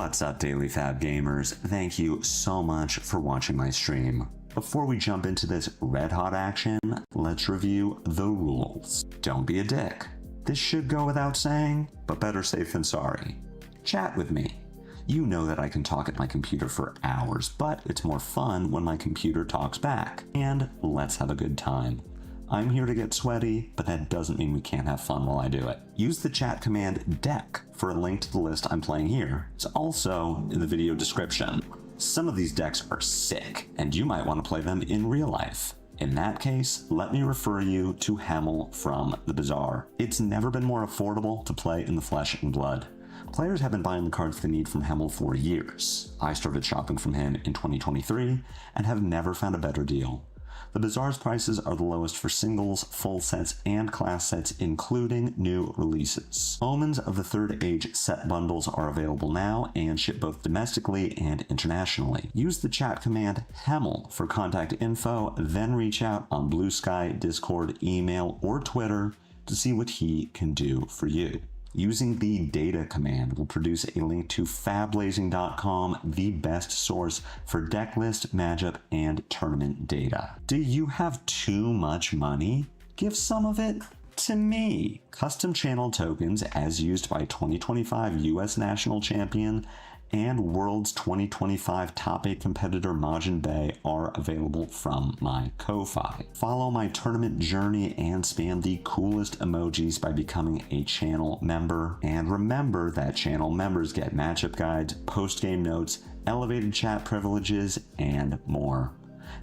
What's up, Daily Fab Gamers? Thank you so much for watching my stream. Before we jump into this red-hot action, let's review the rules. Don't be a dick. This should go without saying, but better safe than sorry. Chat with me. You know that I can talk at my computer for hours, but it's more fun when my computer talks back. And let's have a good time. I'm here to get sweaty, but that doesn't mean we can't have fun while I do it. Use the chat command deck for a link to the list I'm playing here. It's also in the video description. Some of these decks are sick, and you might want to play them in real life. In that case, let me refer you to Hamel from the Bazaar. It's never been more affordable to play in the flesh and blood. Players have been buying the cards they need from Hamel for years. I started shopping from him in 2023 and have never found a better deal. The Bazaar's prices are the lowest for singles, full sets, and class sets, including new releases. Omens of the Third Age set bundles are available now and ship both domestically and internationally. Use the chat command HAMEL for contact info, then reach out on Blue Sky, Discord, email, or Twitter to see what he can do for you. Using the data command will produce a link to Fablazing.com, the best source for deck list, matchup, and tournament data. Do you have too much money? Give some of it to me. Custom channel tokens, as used by 2025 US National Champion and World's 2025 Top 8 competitor Majin Bey, are available from my Ko-Fi. Follow my tournament journey and spam the coolest emojis by becoming a channel member. And remember that channel members get matchup guides, post-game notes, elevated chat privileges, and more.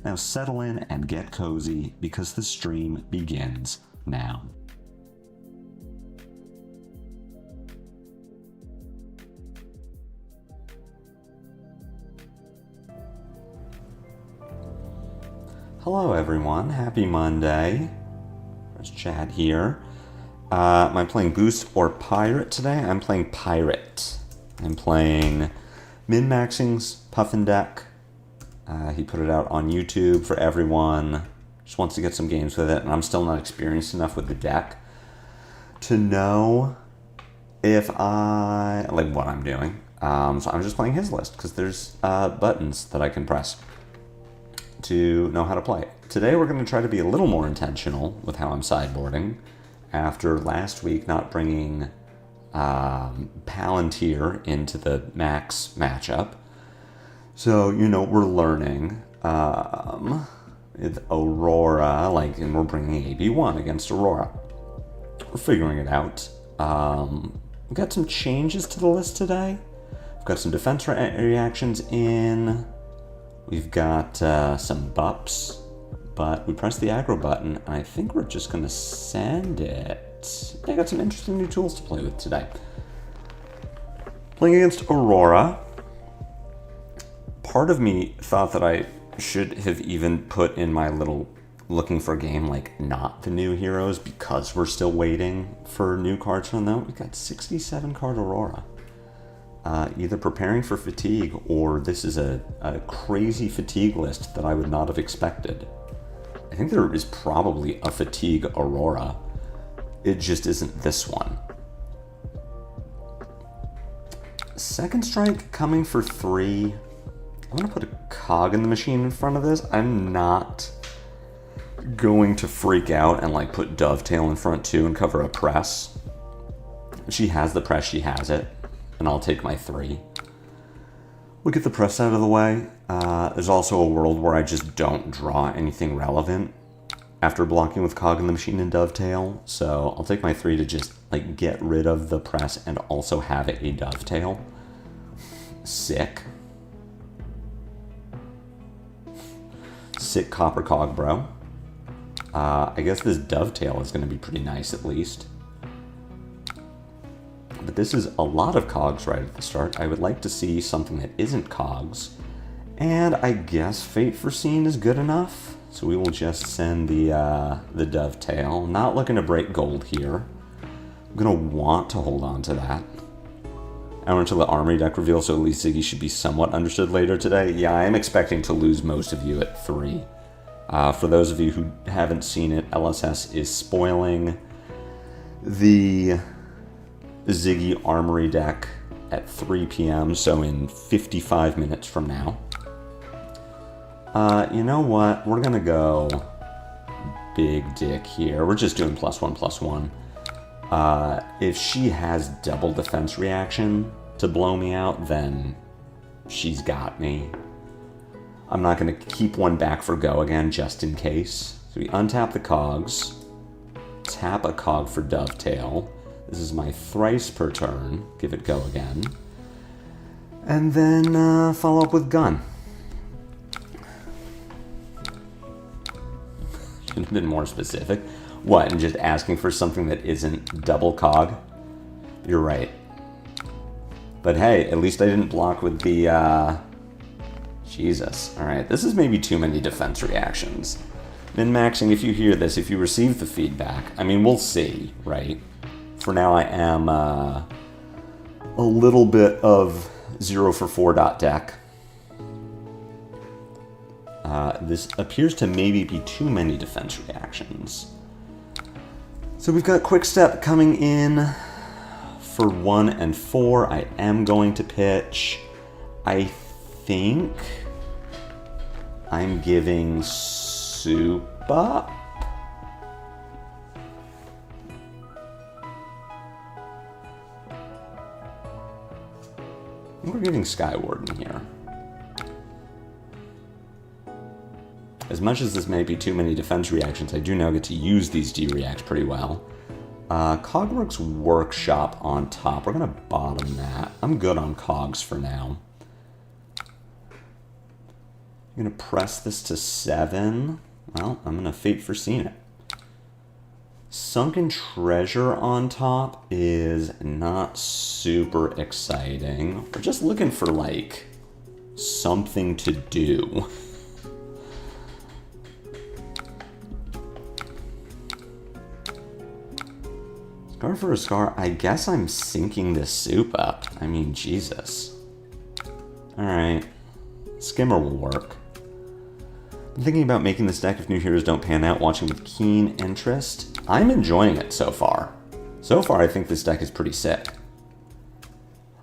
Now settle in and get cozy because the stream begins now. Hello everyone, happy Monday. There's Chad here. Am I playing Boost or Pirate today? I'm playing Pirate. I'm playing Min-Maxing's Puffin deck. He put it out on YouTube for everyone. Just wants to get some games with it, and I'm still not experienced enough with the deck to know if I like what I'm doing. So I'm just playing his list because there's buttons that I can press to know how to play. Today we're going to try to be a little more intentional with how I'm sideboarding after last week not bringing Palantir into the max matchup. So, you know, we're learning with Aurora, and we're bringing AB1 against Aurora. We're figuring it out. We've got some changes to the list today. We've got some defense reactions in. We've got some bups, but we pressed the aggro button, and I think we're just going to send it. I got some interesting new tools to play with today. Playing against Aurora, part of me thought that I should have even put in my little looking for a game not the new heroes because we're still waiting for new cards from them. We've got 67 card Aurora. Either preparing for fatigue or this is a crazy fatigue list that I would not have expected. I think there is probably a fatigue Aurora. It just isn't this one. Second strike coming for 3. I'm going to put a cog in the machine in front of this. I'm not going to freak out and put Dovetail in front too and cover a press. She has the press, she has it. And I'll take my 3. We'll get the press out of the way. There's also a world where I just don't draw anything relevant after blocking with Cog in the Machine and Dovetail. So I'll take my 3 to just get rid of the press and also have it a Dovetail. Sick. Sick Copper Cog, bro. I guess this Dovetail is going to be pretty nice at least. But this is a lot of cogs right at the start. I would like to see something that isn't cogs. And I guess Fate Foreseen is good enough. So we will just send the Dovetail. Not looking to break gold here. I'm going to want to hold on to that. I want until the Armory deck reveal, so at least Ziggy should be somewhat understood later today. Yeah, I am expecting to lose most of you at 3. For those of you who haven't seen it, LSS is spoiling the Ziggy Armory deck at 3 p.m., so in 55 minutes from now. You know what? We're gonna go big dick here. We're just doing +1/+1. If she has double defense reaction to blow me out, then she's got me. I'm not gonna keep one back for go again, just in case. So we untap the cogs, tap a cog for dovetail. This is my thrice per turn. Give it go again. And then follow up with gun. Should have been more specific. What, and just asking for something that isn't double cog? You're right. But hey, at least I didn't block with the, Jesus. Alright, this is maybe too many defense reactions. Min-maxing, if you hear this, if you receive the feedback, I mean, we'll see, right? For now, I am a little bit of 0 for 4 deck. This appears to maybe be too many defense reactions. So we've got Quick Step coming in for 1 and 4. I am going to pitch. I think I'm giving Soup up. We're giving Skywarden here. As much as this may be too many defense reactions, I do now get to use these D-reacts pretty well. Cogworks Workshop on top. We're going to bottom that. I'm good on cogs for now. I'm going to press this to 7. Well, I'm going to Fate Foreseen it. Sunken Treasure on top is not super exciting. We're just looking for, like, something to do. Scar for a Scar, I guess I'm sinking this Soup up. I mean, Jesus. Alright. Skimmer will work. I'm thinking about making this deck if new heroes don't pan out, watching with keen interest. I'm enjoying it so far. So far, I think this deck is pretty sick.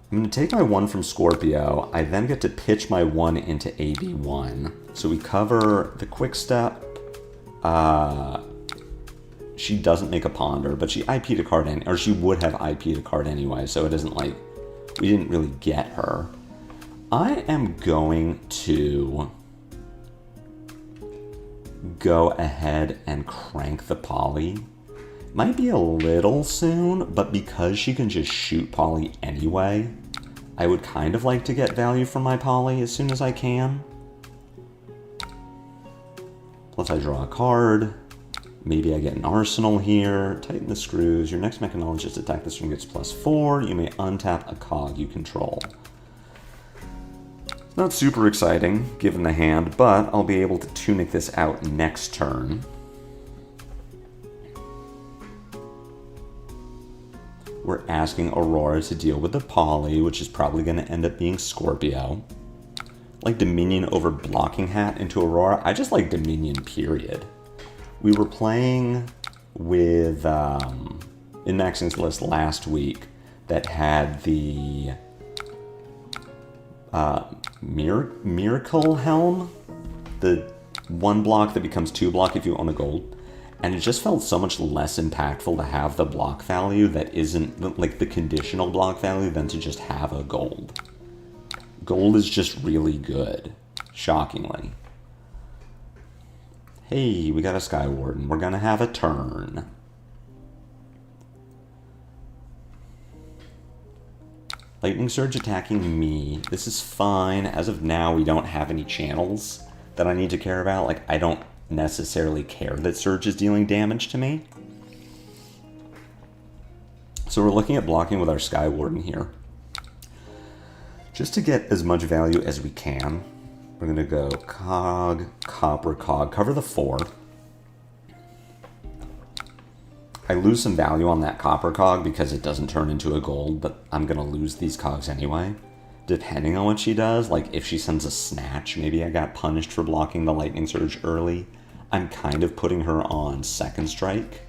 I'm going to take my 1 from Scorpio. I then get to pitch my 1 into AB1. So we cover the Quick Step. She doesn't make a Ponder, but she IP'd a card in, or she would have IP'd a card anyway, so it isn't like we didn't really get her. I am going to go ahead and crank the Poly. Might be a little soon, but because she can just shoot Poly anyway, I would kind of like to get value from my Poly as soon as I can. Plus I draw a card. Maybe I get an Arsenal here. Tighten the screws. Your next Mechanologist attack this turn gets +4. You may untap a cog you control. Not super exciting, given the hand, but I'll be able to tunic this out next turn. We're asking Aurora to deal with the Poly, which is probably going to end up being Scorpio. Like Dominion over Blocking Hat into Aurora. I just like Dominion, period. We were playing with, in Maxing's list last week, that had the Miracle Helm, the 1 block that becomes 2 block if you own a gold, and it just felt so much less impactful to have the block value that isn't, like, the conditional block value than to just have a gold. Gold is just really good, shockingly. Hey, we got a Skywarden. We're gonna have a turn. Lightning Surge attacking me. This is fine. As of now, we don't have any channels that I need to care about. Like, I don't necessarily care that Surge is dealing damage to me. So we're looking at blocking with our Skywarden here. Just to get as much value as we can, we're going to go Cog, Copper, Cog, cover the 4. I lose some value on that Copper Cog because it doesn't turn into a gold, but I'm going to lose these Cogs anyway. Depending on what she does, like if she sends a Snatch, maybe I got punished for blocking the Lightning Surge early. I'm kind of putting her on second strike.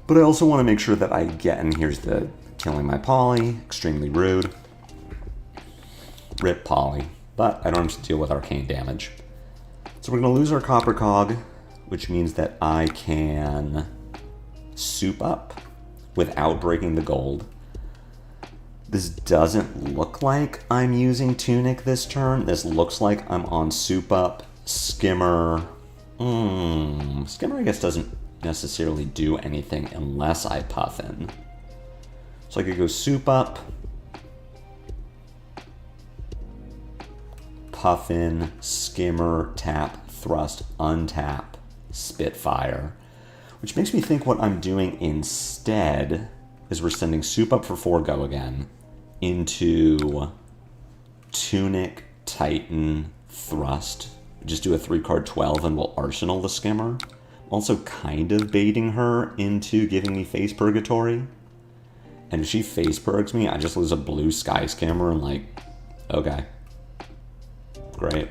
But I also want to make sure that I get, and here's the killing my poly, extremely rude. Rip poly, but I don't have to deal with arcane damage. So we're going to lose our copper cog, which means that I can soup up without breaking the gold. This doesn't look like I'm using Tunic this turn. This looks like I'm on soup up. Skimmer. Skimmer, I guess, doesn't necessarily do anything unless I Puffin. So I could go soup up, Puffin, Skimmer, tap, thrust, untap, Spitfire. Which makes me think what I'm doing instead is we're sending soup up for 4 go again into Tunic, Titan, Thrust. Just do a 3-card 12 and we'll Arsenal the Skimmer. Also kind of baiting her into giving me Face Purgatory. And if she Face Purgs me, I just lose a blue Sky Skimmer and like, okay. Great.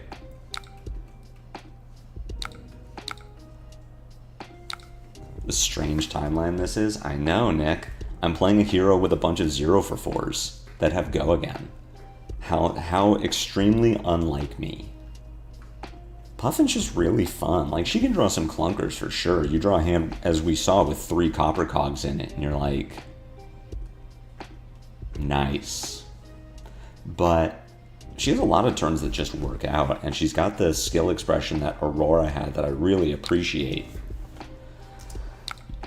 The strange timeline this is. I know, Nick. I'm playing a hero with a bunch of 0 for 4s that have go again. How extremely unlike me. Puffin's just really fun. Like, she can draw some clunkers for sure. You draw a hand, as we saw, with 3 copper cogs in it, and you're like, nice. But she has a lot of turns that just work out, and she's got the skill expression that Aurora had that I really appreciate.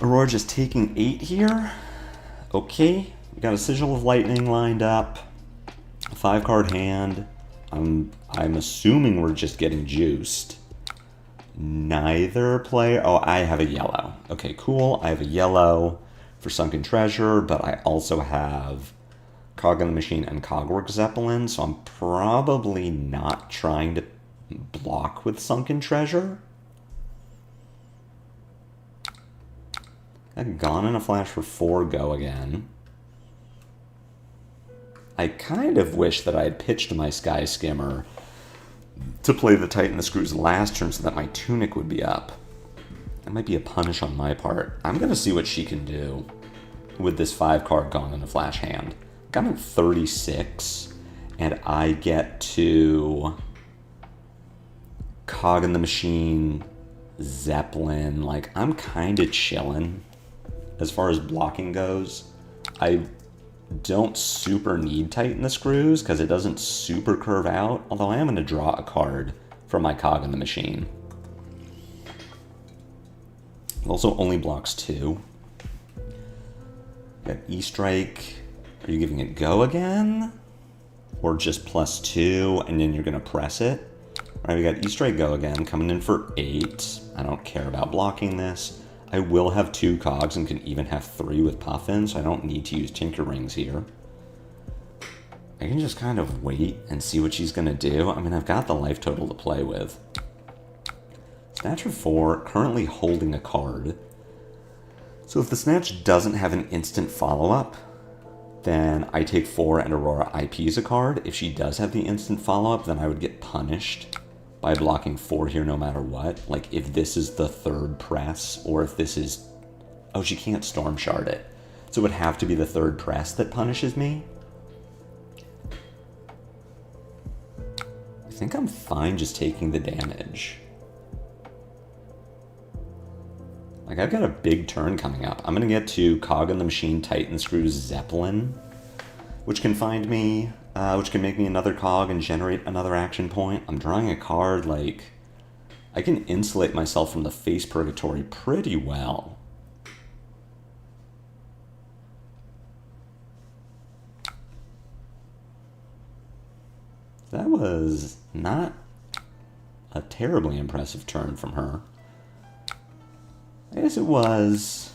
Aurora just taking 8 here. Okay, we got a Sigil of Lightning lined up. A 5-card hand. I'm assuming we're just getting juiced. Neither player... Oh, I have a yellow. Okay, cool. I have a yellow for Sunken Treasure, but I also have Cog in the Machine and Cogwork Zeppelin, so I'm probably not trying to block with Sunken Treasure. I've gone in a flash for 4 go again. I kind of wish that I had pitched my Sky Skimmer to play the Titan the Screws last turn so that my Tunic would be up. That might be a punish on my part. I'm going to see what she can do with this 5-card Gone in a Flash hand. Got him at 36, and I get to Cog in the Machine, Zeppelin. Like, I'm kind of chilling as far as blocking goes. I don't super need Tighten the Screws because it doesn't super curve out, although I am going to draw a card from my Cog in the Machine. It also only blocks 2. Got E-Strike. Are you giving it go again? Or just +2 and then you're going to press it? Alright, we got E-Strike go again, coming in for 8. I don't care about blocking this. I will have 2 cogs and can even have 3 with Puffin, so I don't need to use Tinker Rings here. I can just kind of wait and see what she's going to do. I mean, I've got the life total to play with. Snatcher 4, currently holding a card. So if the Snatch doesn't have an instant follow-up, then I take 4 and Aurora IPs a card. If she does have the instant follow-up, then I would get punished by blocking 4 here no matter what. Like, if this is the 3rd press, or if this is... Oh, she can't Storm Shard it. So it would have to be the 3rd press that punishes me. I think I'm fine just taking the damage. Like, I've got a big turn coming up. I'm going to get to Cog in the Machine, Titan Screws, Zeppelin, which can find me... which can make me another cog and generate another action point. I'm drawing a card, like... I can insulate myself from the Face Purgatory pretty well. That was not a terribly impressive turn from her. I guess it was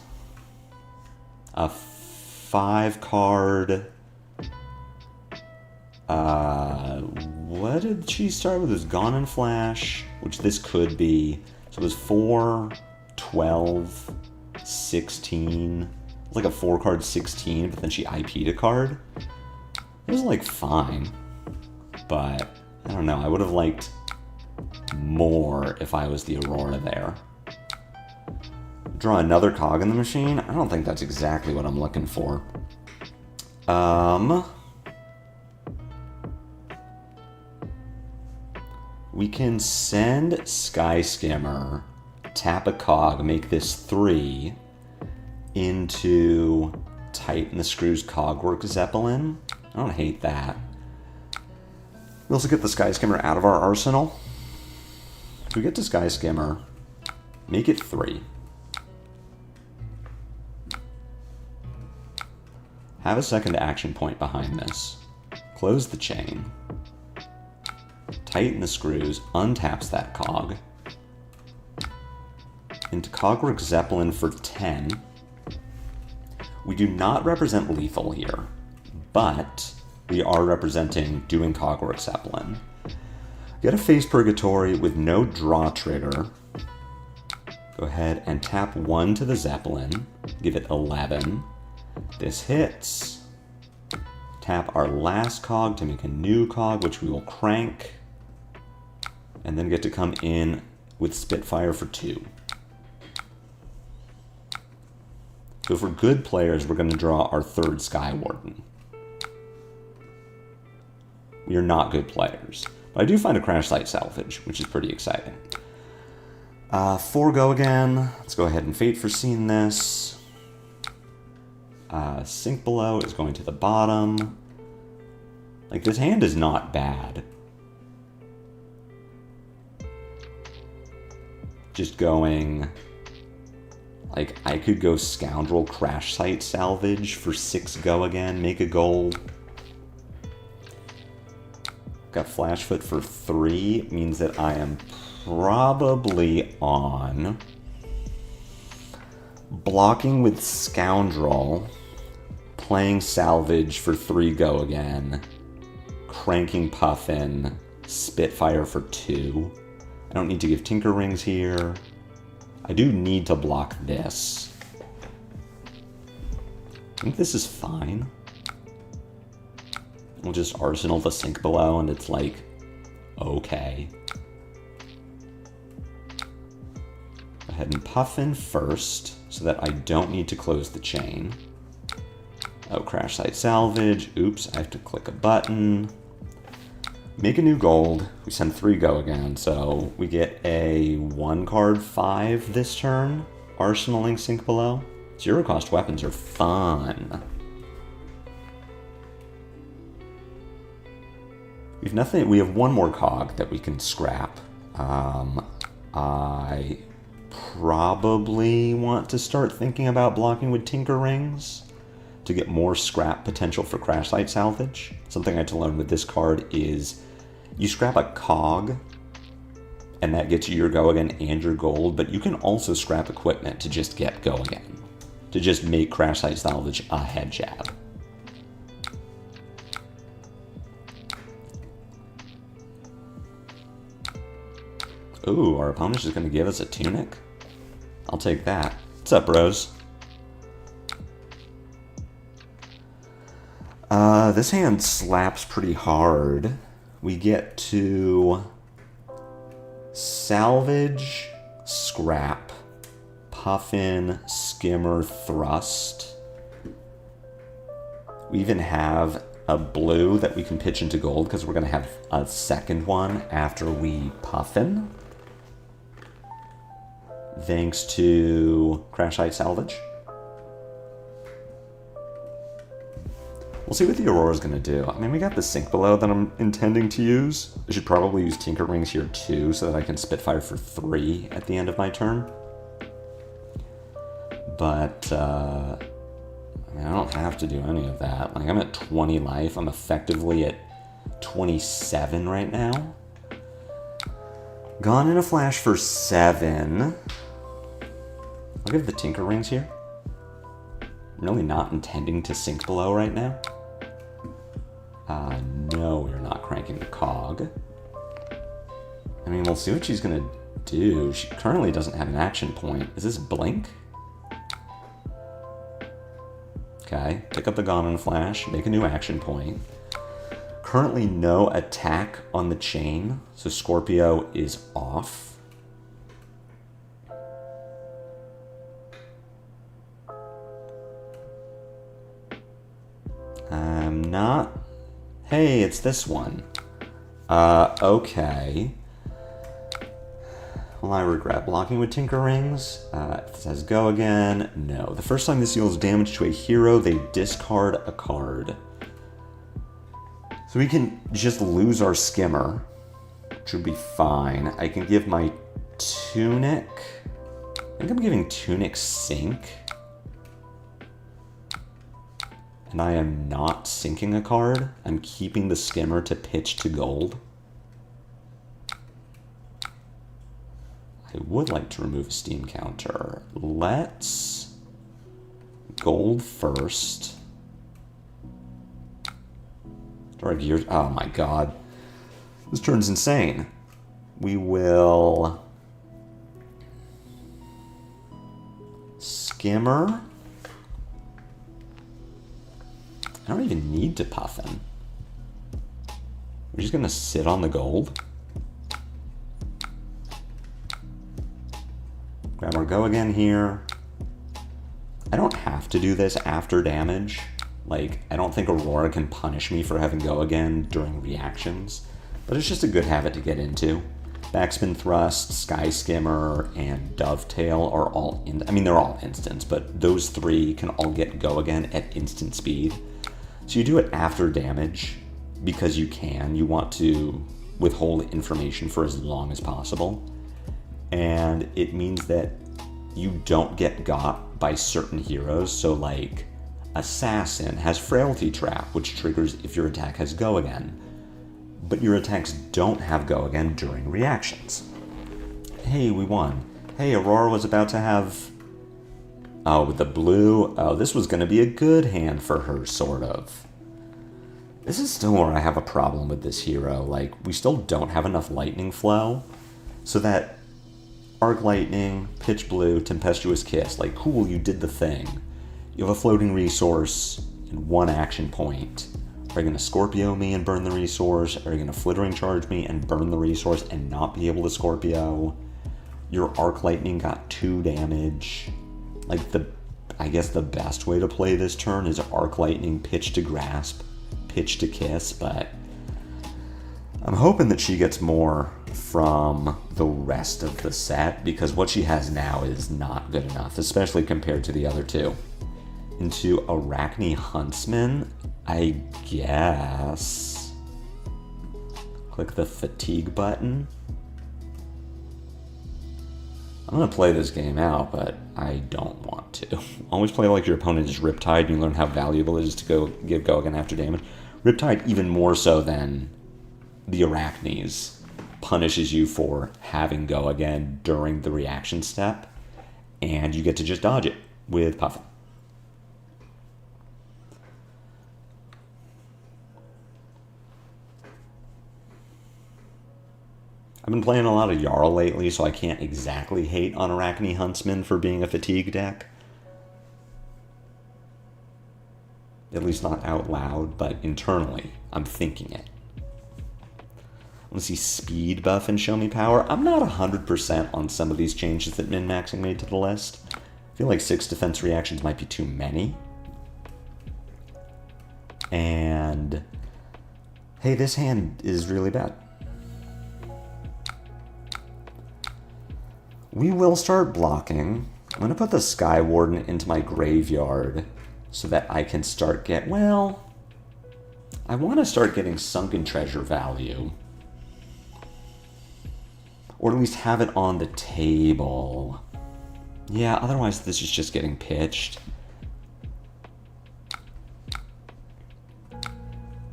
a 5-card... what did she start with? It was Gone in Flash, which this could be. So it was 4, 12, 16. It's like a 4-card 16, but then she IP'd a card. It was like fine, but I don't know. I would have liked more if I was the Aurora there. Draw another cog in the machine? I don't think that's exactly what I'm looking for. We can send Sky Skimmer, tap a cog, make this 3 into Tighten the Screws Cogwork Zeppelin. I don't hate that. We also get the Sky Skimmer out of our arsenal. If we get to Sky Skimmer, make it 3. Have a second action point behind this. Close the chain. Tighten the screws, untaps that cog. Into Cogwork Zeppelin for 10. We do not represent lethal here, but we are representing doing Cogwork Zeppelin. Get a Face Purgatory with no draw trigger. Go ahead and tap 1 to the Zeppelin. Give it 11. This hits. Tap our last cog to make a new cog, which we will crank. And then get to come in with Spitfire for 2. So for good players, we're going to draw our 3rd Sky Warden. We are not good players. But I do find a Crash Site Salvage, which is pretty exciting. 4 go again. Let's go ahead and Fate Foreseen this. Sink Below is going to the bottom. Like, this hand is not bad. Just going... Like, I could go Scoundrel Crash Site Salvage for 6 go again, make a gold. Got Flashfoot for 3, means that I am probably on blocking with Scoundrel, playing Salvage for 3 go again, cranking Puffin, Spitfire for 2. I don't need to give Tinker Rings here. I do need to block this. I think this is fine. We'll just Arsenal the Sink Below and it's like, okay. Go ahead and Puffin first so that I don't need to close the chain. Oh, Crash Site Salvage. Oops, I have to click a button. Make a new gold. We send 3 go again, so we get a 1 card 5 this turn. Arsenaling Sink Below. 0 cost weapons are fun. We've nothing. We have 1 more cog that we can scrap. I probably want to start thinking about blocking with Tinker Rings to get more scrap potential for Crash Site Salvage. Something I had to learn with this card is you scrap a cog, and that gets you your go again and your gold, but you can also scrap equipment to just get go again, to just make Crash Site Salvage a head jab. Ooh, our opponent's just going to give us a tunic? I'll take that. What's up, bros? This hand slaps pretty hard. We get to Salvage, Scrap, Puffin, Skimmer, Thrust. We even have a blue that we can pitch into gold because we're going to have a second one after we Puffin. Thanks to Crash Site Salvage. We'll see what the Aurora's going to do. I mean, we got the Sink Below that I'm intending to use. I should probably use Tinker Rings here too so that I can Spitfire for 3 at the end of my turn. But, I mean, I don't have to do any of that. Like, I'm at 20 life. I'm effectively at 27 right now. Gone in a flash for 7. I'll give the Tinker Rings here. I'm really not intending to Sink Below right now. No, we're not cranking the cog. I mean, we'll see what she's gonna do. She currently doesn't have an action point. Is this Blink? Okay, pick up the Gone in a Flash, make a new action point. Currently no attack on the chain, so Scorpio is off. I'm not... Hey, it's this one. Okay. Well, I regret blocking with Tinker Rings. It says go again. No. The first time this deals damage to a hero, they discard a card. So we can just lose our Skimmer, which would be fine. I can give my Tunic... I think I'm giving Tunic Sync. And I am not sinking a card. I'm keeping the Skimmer to pitch to gold. I would like to remove a Steam counter. Let's gold first. Dark Gears. Oh my god. This turn's insane. We will Skimmer. I don't even need to Puffin. We're just gonna sit on the gold. Grab our go again here. I don't have to do this after damage. Like, I don't think Aurora can punish me for having go again during reactions, but it's just a good habit to get into. Backspin Thrust, Sky Skimmer, and Dovetail are all in. I mean, they're all instants, but those three can all get go again at instant speed. So you do it after damage because you can. You want to withhold information for as long as possible. And it means that you don't get got by certain heroes. So like Assassin has Frailty Trap, which triggers if your attack has go again. But your attacks don't have go again during reactions. Hey, we won. Hey, Aurora was about to have... Oh, with the blue. Oh, this was going to be a good hand for her, sort of. This is still where I have a problem with this hero. Like, we still don't have enough lightning flow. So that Arc Lightning, Pitch Blue, Tempestuous Kiss. Like, cool, you did the thing. You have a floating resource and one action point. Are you going to Scorpio me and burn the resource? Are you going to Flittering Charge me and burn the resource and not be able to Scorpio? Your Arc Lightning got 2 damage. Like, I guess the best way to play this turn is Arc Lightning, Pitch to Grasp, Pitch to Kiss, but I'm hoping that she gets more from the rest of the set, because what she has now is not good enough, especially compared to the other two. Into Arakni Huntsman, I guess. Click the fatigue button. I'm going to play this game out, but I don't want to. Always play like your opponent is Riptide, and you learn how valuable it is to give go again after damage. Riptide, even more so than the Arachnes, punishes you for having go again during the reaction step, and you get to just dodge it with Puffin. I've been playing a lot of Jarl lately, so I can't exactly hate on Arakni Huntsman for being a fatigue deck. At least not out loud, but internally, I'm thinking it. I want to see speed buff and show me power. I'm not 100% on some of these changes that min-maxing made to the list. I feel like 6 defense reactions might be too many. And hey, this hand is really bad. We will start blocking. I'm going to put the Sky Warden into my graveyard so that I can start well, I want to start getting Sunken Treasure value. Or at least have it on the table. Yeah, otherwise this is just getting pitched. I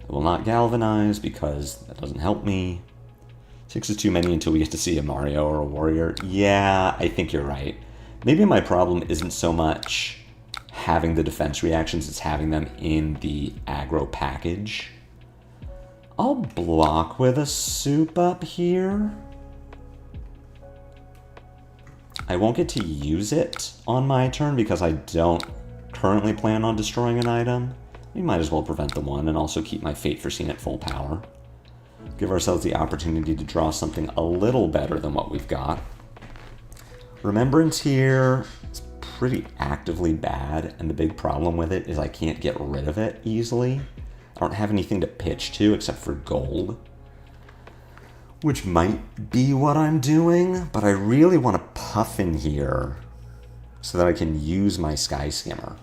will not galvanize because that doesn't help me. 6 is too many until we get to see a Mario or a Warrior. Yeah, I think you're right. Maybe my problem isn't so much having the defense reactions, it's having them in the aggro package. I'll block with a soup up here. I won't get to use it on my turn because I don't currently plan on destroying an item. We might as well prevent the one and also keep my Fate Foreseen at full power. Give ourselves the opportunity to draw something a little better than what we've got. Remembrance here is pretty actively bad, and the big problem with it is I can't get rid of it easily. I don't have anything to pitch to except for gold, which might be what I'm doing, but I really want to Puffin here so that I can use my Sky Skimmer.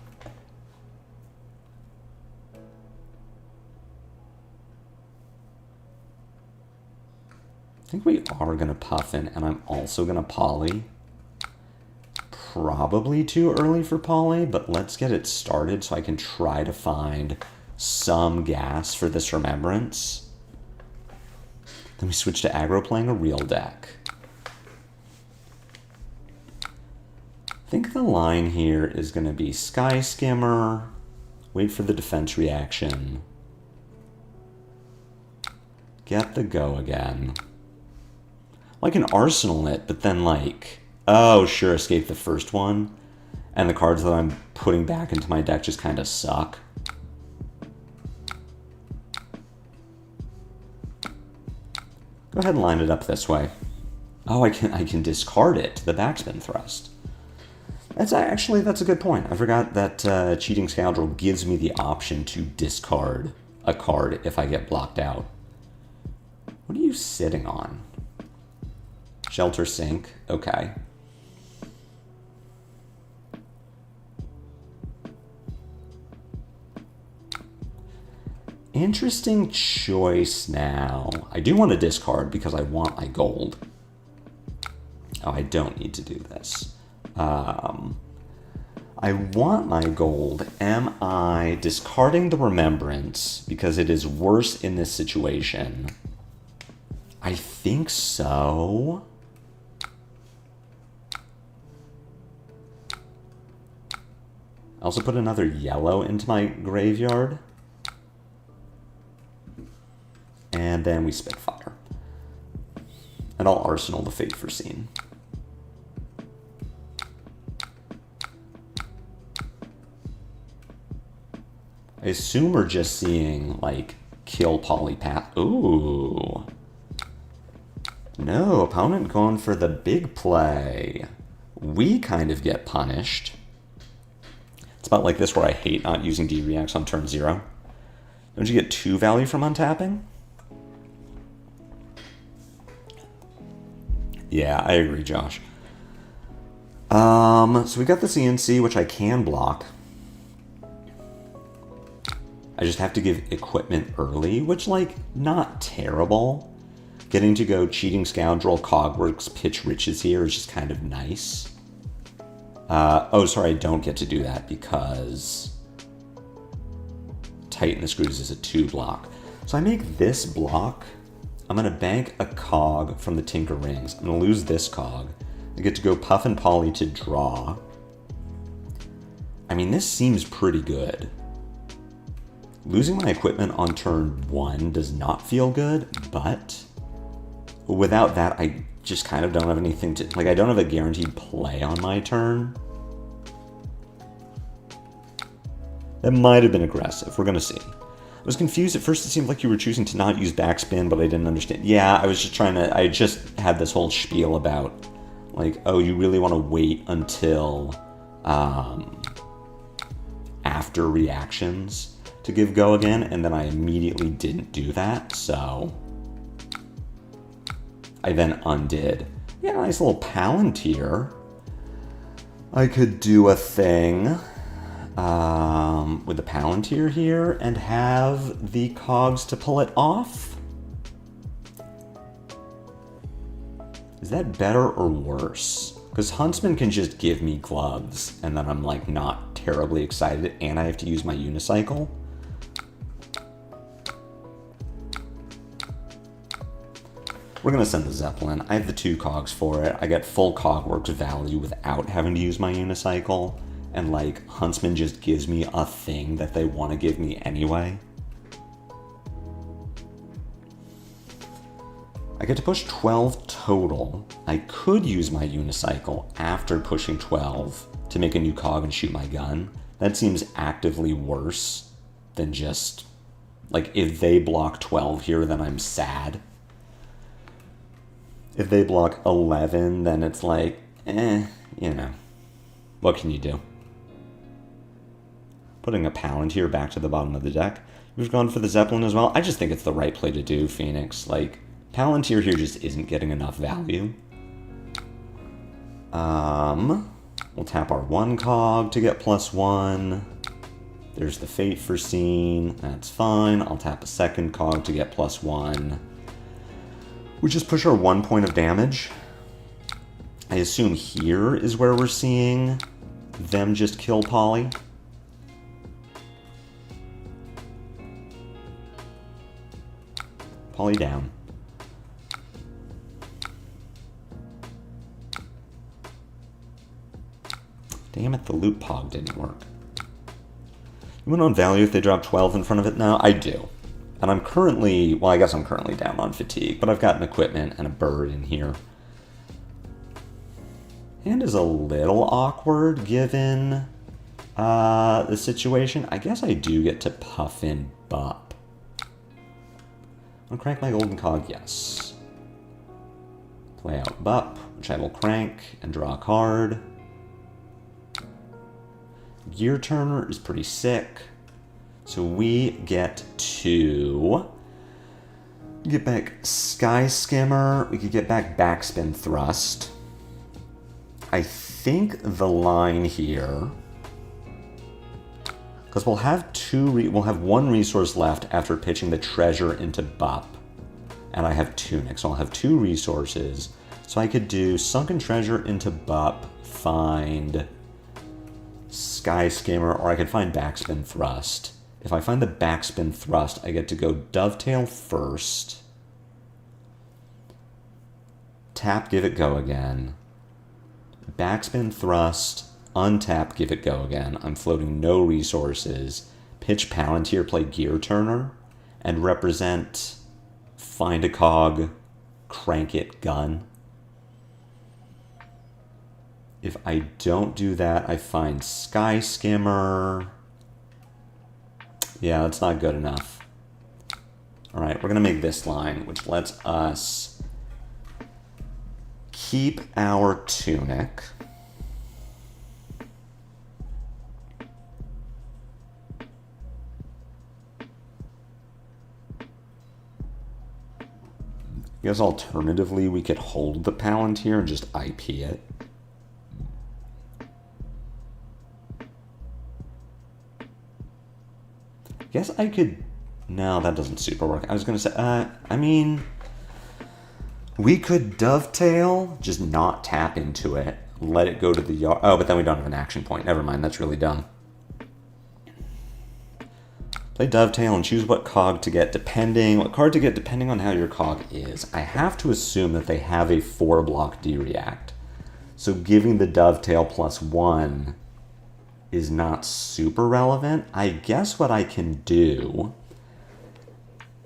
I think we are going to Puffin, and I'm also going to Poly. Probably too early for Poly, but let's get it started so I can try to find some gas for this Remembrance. Then we switch to aggro playing a real deck. I think the line here is going to be Sky Skimmer, wait for the defense reaction, get the go again. Well, I can Arsenal it, but then like, oh sure, escape the first one, and the cards that I'm putting back into my deck just kind of suck. Go ahead and line it up this way. Oh, I can discard it to the backspin thrust. That's a good point. I forgot that Cheating Scoundrel gives me the option to discard a card if I get blocked out. What are you sitting on? Shelter Sink. Okay. Interesting choice now. I do want to discard because I want my gold. Oh, I don't need to do this. I want my gold. Am I discarding the Remembrance because it is worse in this situation? I think so. I also put another yellow into my graveyard. And then we Spitfire. And I'll Arsenal the Fate Foreseen. I assume we're just seeing, like, kill Polypath. Ooh. No, opponent going for the big play. We kind of get punished. It's about like this where I hate not using D-Reacts on turn 0. Don't you get 2 value from untapping? Yeah, I agree, Josh. So we got the CNC, which I can block. I just have to give equipment early, which, like, not terrible. Getting to go Cheating Scoundrel, Cogworks, Pitch Riches here is just kind of nice. Oh, sorry, I don't get to do that because Tighten the Screws is a 2 block. So I make this block. I'm going to bank a cog from the Tinker Rings. I'm going to lose this cog. I get to go Puff and Poly to draw. I mean, this seems pretty good. Losing my equipment on turn 1 does not feel good, but without that, I just kind of don't have anything to... Like, I don't have a guaranteed play on my turn. That might have been aggressive. We're going to see. I was confused. At first, it seemed like you were choosing to not use backspin, but I didn't understand. Yeah, I was just trying to... I just had this whole spiel about, like, oh, you really want to wait until after reactions to give go again, and then I immediately didn't do that, so I then undid. Yeah, nice little Palantir. I could do a thing with the Palantir here and have the cogs to pull it off. Is that better or worse? Because Huntsman can just give me gloves, and then I'm, like, not terribly excited, and I have to use my unicycle. We're going to send the Zeppelin. I have the 2 cogs for it. I get full Cogworks value without having to use my unicycle. And, like, Huntsman just gives me a thing that they want to give me anyway. I get to push 12 total. I could use my unicycle after pushing 12 to make a new cog and shoot my gun. That seems actively worse than just... Like, if they block 12 here, then I'm sad. If they block 11, then it's like, you know, What can you do? Putting a Palantir back to the bottom of the deck. We've gone for the Zeppelin as well. I just think it's the right play to do, Phoenix. Like, Palantir here just isn't getting enough value. We'll tap our 1 cog to get +1. There's the Fate Foreseen. That's fine. I'll tap a 2nd cog to get +1. We just push our 1 point of damage. I assume here is where we're seeing them just kill Polly. Polly down. Damn it, the loot pog didn't work. You want on value if they drop 12 in front of it now? I do. And I'm currently, well, I guess I'm currently down on fatigue, but I've got an equipment and a bird in here. Hand is a little awkward given the situation. I guess I do get to Puffin Bup. I'll crank my golden cog, yes. Play out Bup, which I will crank and draw a card. Gear Turner is pretty sick. So we get to get back Sky Skimmer. We could get back Backspin Thrust. I think the line here, because we'll have we'll have 1 resource left after pitching the treasure into Bup, and I have Tunic, so I'll have 2 resources. So I could do Sunken Treasure into Bup, find Sky Skimmer, or I could find Backspin Thrust. If I find the Backspin Thrust, I get to go Dovetail first. Tap, give it go again. Backspin Thrust, untap, give it go again. I'm floating no resources. Pitch Palantir, play Gear Turner, and represent find a cog, crank it, gun. If I don't do that, I find Sky Skimmer. Yeah, that's not good enough. All right, we're going to make this line, which lets us keep our Tunic. I guess alternatively, we could hold the Palantir and just IP it. I guess I could... No, that doesn't super work. I was going to say, I mean... We could Dovetail, just not tap into it, let it go to the yard. Oh, but then we don't have an action point. Never mind, that's really dumb. Play Dovetail and choose what cog to get what card to get depending on how your cog is. I have to assume that they have a 4-block D-React. So giving the Dovetail +1 is not super relevant. I guess what I can do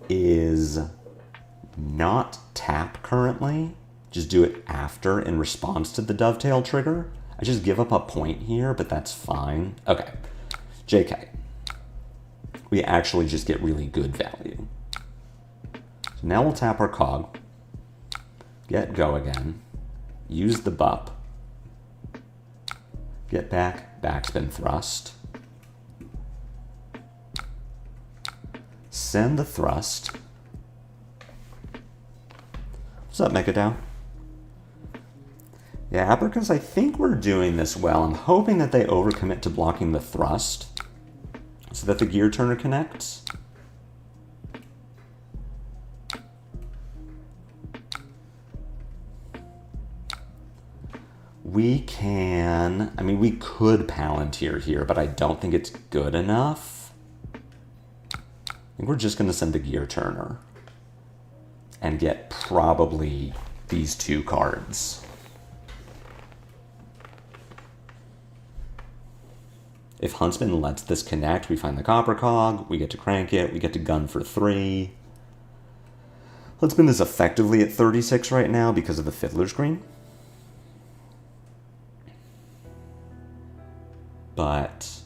is not tap currently, just do it after in response to the Dovetail trigger. I just give up a point here, but that's fine. Okay, JK. We actually just get really good value. So now we'll tap our cog, get go again, use the Bup, get back Backspin Thrust, send the Thrust. What's up, Mechadow? Yeah, Abracus, I think we're doing this well. I'm hoping that they overcommit to blocking the Thrust so that the Gear Turner connects. We can... I mean, we could Palantir here, but I don't think it's good enough. I think we're just going to send the Gear Turner and get probably these 2 cards. If Huntsman lets this connect, we find the Copper Cog, we get to crank it, we get to gun for 3. Huntsman is effectively at 36 right now because of the Fiddler's Green. But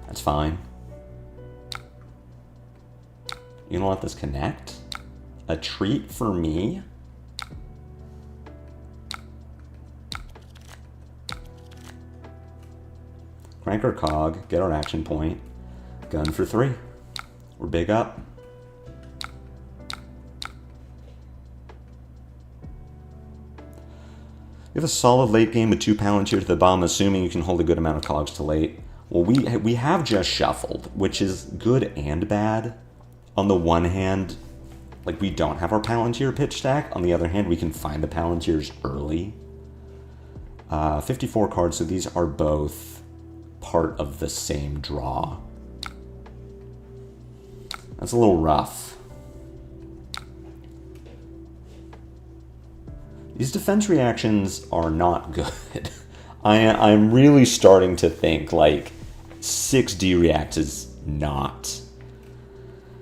that's fine. You gonna let this connect? A treat for me? Crank our cog, get our action point. Gun for 3. We're big up. You have a solid late game with 2 Palantir to the bottom, assuming you can hold a good amount of cogs to late. Well, we have just shuffled, which is good and bad. On the one hand, like, we don't have our Palantir pitch stack. On the other hand, we can find the Palantirs early. 54 cards, so these are both part of the same draw. That's a little rough. These defense reactions are not good. I'm really starting to think, like, 6D react is not.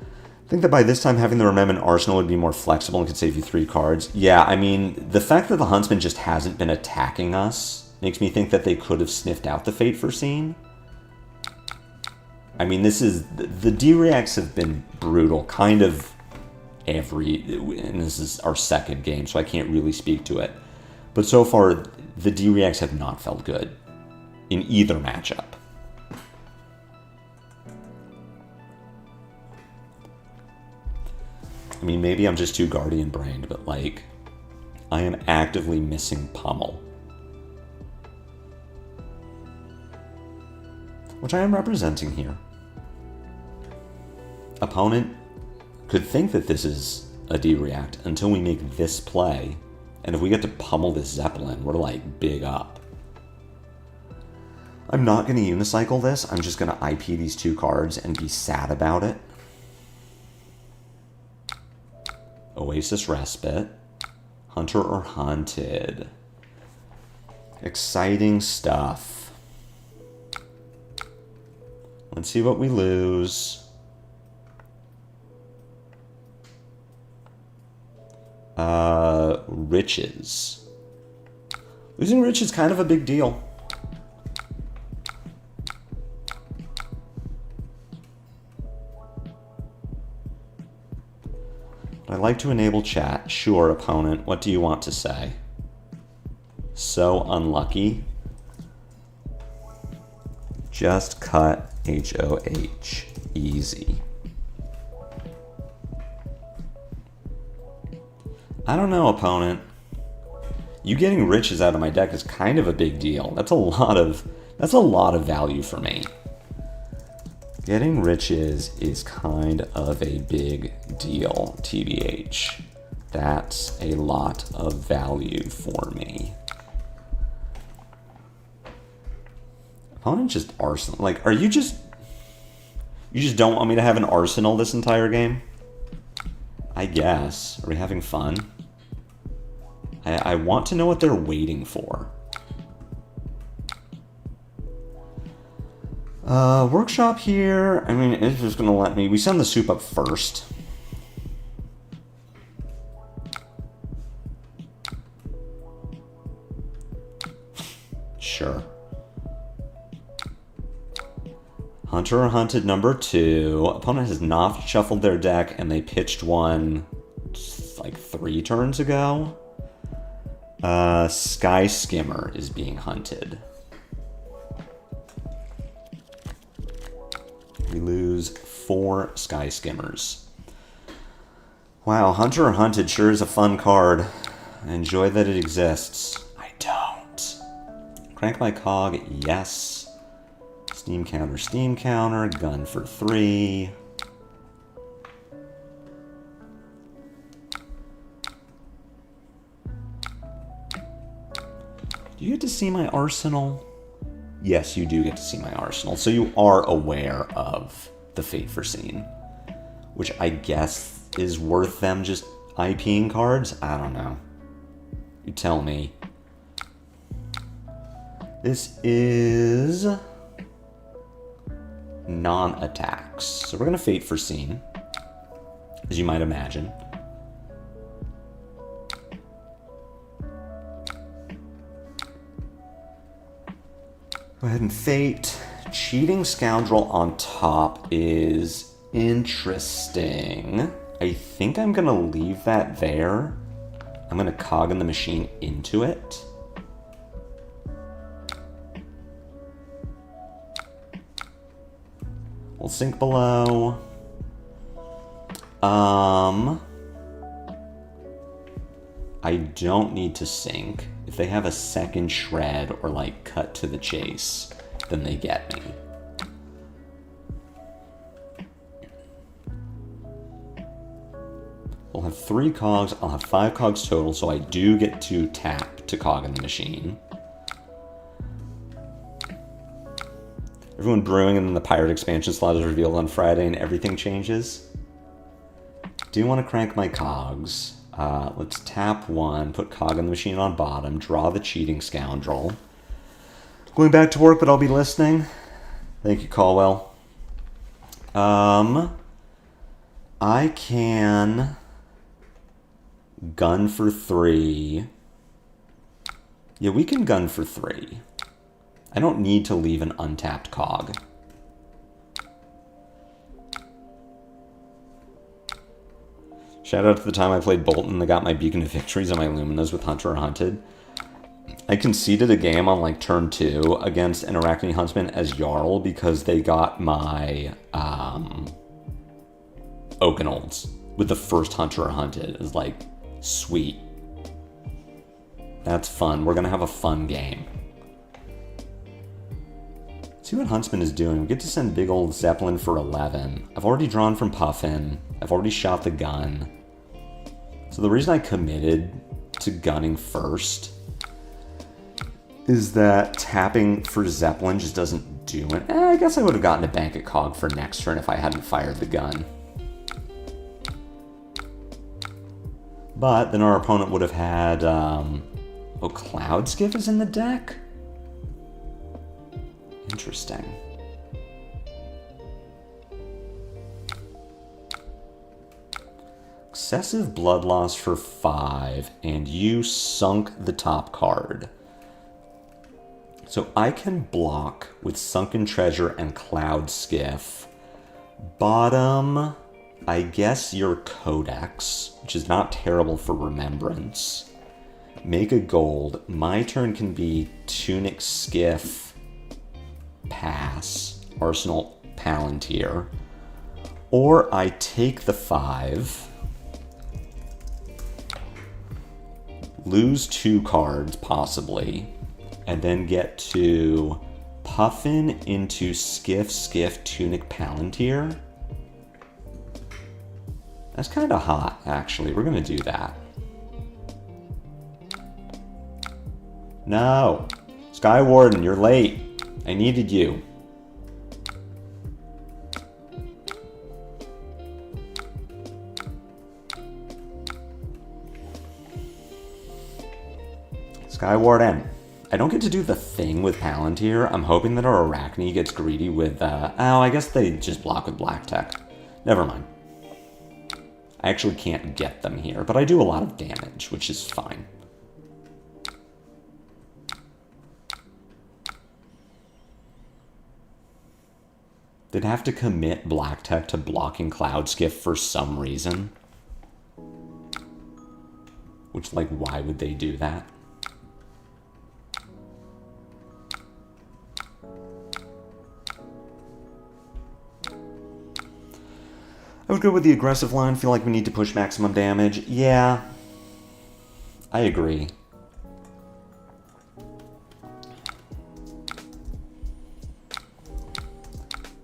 I think that by this time, having the Remembrant Arsenal would be more flexible and could save you 3 cards. Yeah, I mean, the fact that the Huntsman just hasn't been attacking us makes me think that they could have sniffed out the Fate Foreseen. I mean, the D-reacts have been brutal, kind of and this is our second game, so I can't really speak to it. But so far, the D-reacts have not felt good in either matchup. I mean, maybe I'm just too Guardian-brained, but, like, I am actively missing Pummel. Which I am representing here. Opponent could think that this is a D-react until we make this play. And if we get to pummel this Zeppelin, we're, like, big up. I'm not going to unicycle this. I'm just going to IP these 2 cards and be sad about it. Oasis Respite. Hunter or Hunted. Exciting stuff. Let's see what we lose. Riches. Losing Rich is kind of a big deal. I'd like to enable chat. Sure, opponent. What do you want to say? So unlucky. Just cut HOH. Easy. I don't know, opponent. You getting Riches out of my deck is kind of a big deal. That's a lot of value for me. Getting Riches is kind of a big deal, TBH. That's a lot of value for me. Opponent just Arsenal. Like, are you just... You just don't want me to have an Arsenal this entire game? I guess. Are we having fun? I want to know what they're waiting for. Workshop here. I mean, it's just going to let me... We send the soup up first. Sure. Hunter or Hunted number 2. Opponent has not shuffled their deck, and they pitched one like 3 turns ago. Sky Skimmer is being hunted. We lose 4 Sky Skimmers. Wow, Hunter or Hunted sure is a fun card. I enjoy that it exists. I don't. Crank my cog, yes. Steam counter, gun for 3. Do you get to see my arsenal? Yes, you do get to see my arsenal. So you are aware of the Fate Foreseen, which I guess is worth them just IPing cards? I don't know. You tell me. This is non-attacks. So we're going to Fate Foreseen, as you might imagine. Go ahead and Fate. Cheating Scoundrel on top is interesting. I think I'm going to leave that there. I'm going to cog in the machine into it. We'll sink below. I don't need to sink. If they have a second shred or like cut to the chase, then they get me. We'll have 3 cogs. I'll have 5 cogs total, so I do get to tap to cog in the machine. Everyone brewing, and then the pirate expansion slot is revealed on Friday and everything changes. Do want to crank my cogs. Let's tap 1, put cog in the machine on bottom, draw the cheating scoundrel. Going back to work, but I'll be listening. Thank you, Caldwell. I can gun for 3. Yeah, we can gun for 3. I don't need to leave an untapped cog. Shout out to the time I played Bolton that got my Beacon of Victories on my Luminas with Hunter Hunted. I conceded a game on like turn 2 against an Arakni Huntsman as Jarl because they got my Oakenolds with the first Hunter Hunted. It's like, sweet. That's fun. We're going to have a fun game. See what Huntsman is doing. We get to send big old Zeppelin for 11. I've already drawn from Puffin. I've already shot the gun. So the reason I committed to gunning first is that tapping for Zeppelin just doesn't do it. I guess I would have gotten a bank at cog for next turn if I hadn't fired the gun. But then our opponent would have had... oh, Cloud Skiff is in the deck? Interesting. Excessive blood loss for 5, and you sunk the top card. So I can block with Sunken Treasure and Cloud Skiff. Bottom, I guess your Codex, which is not terrible for Remembrance. Make a gold. My turn can be Tunic Skiff, pass, Arsenal Palantir. Or I take the 5, lose 2 cards, possibly, and then get to Puffin into Skiff, Tunic, Palantir. That's kind of hot, actually. We're going to do that. No! Sky Warden, you're late. I needed you. Sky Warden. I don't get to do the thing with Palantir. I'm hoping that our Arakni gets greedy with, oh, I guess they just block with Black Tech. Never mind. I actually can't get them here, but I do a lot of damage, which is fine. They'd have to commit Black Tech to blocking Cloud Skiff for some reason. Which, like, why would they do that? I would go with the aggressive line. Feel like we need to push maximum damage. Yeah, I agree.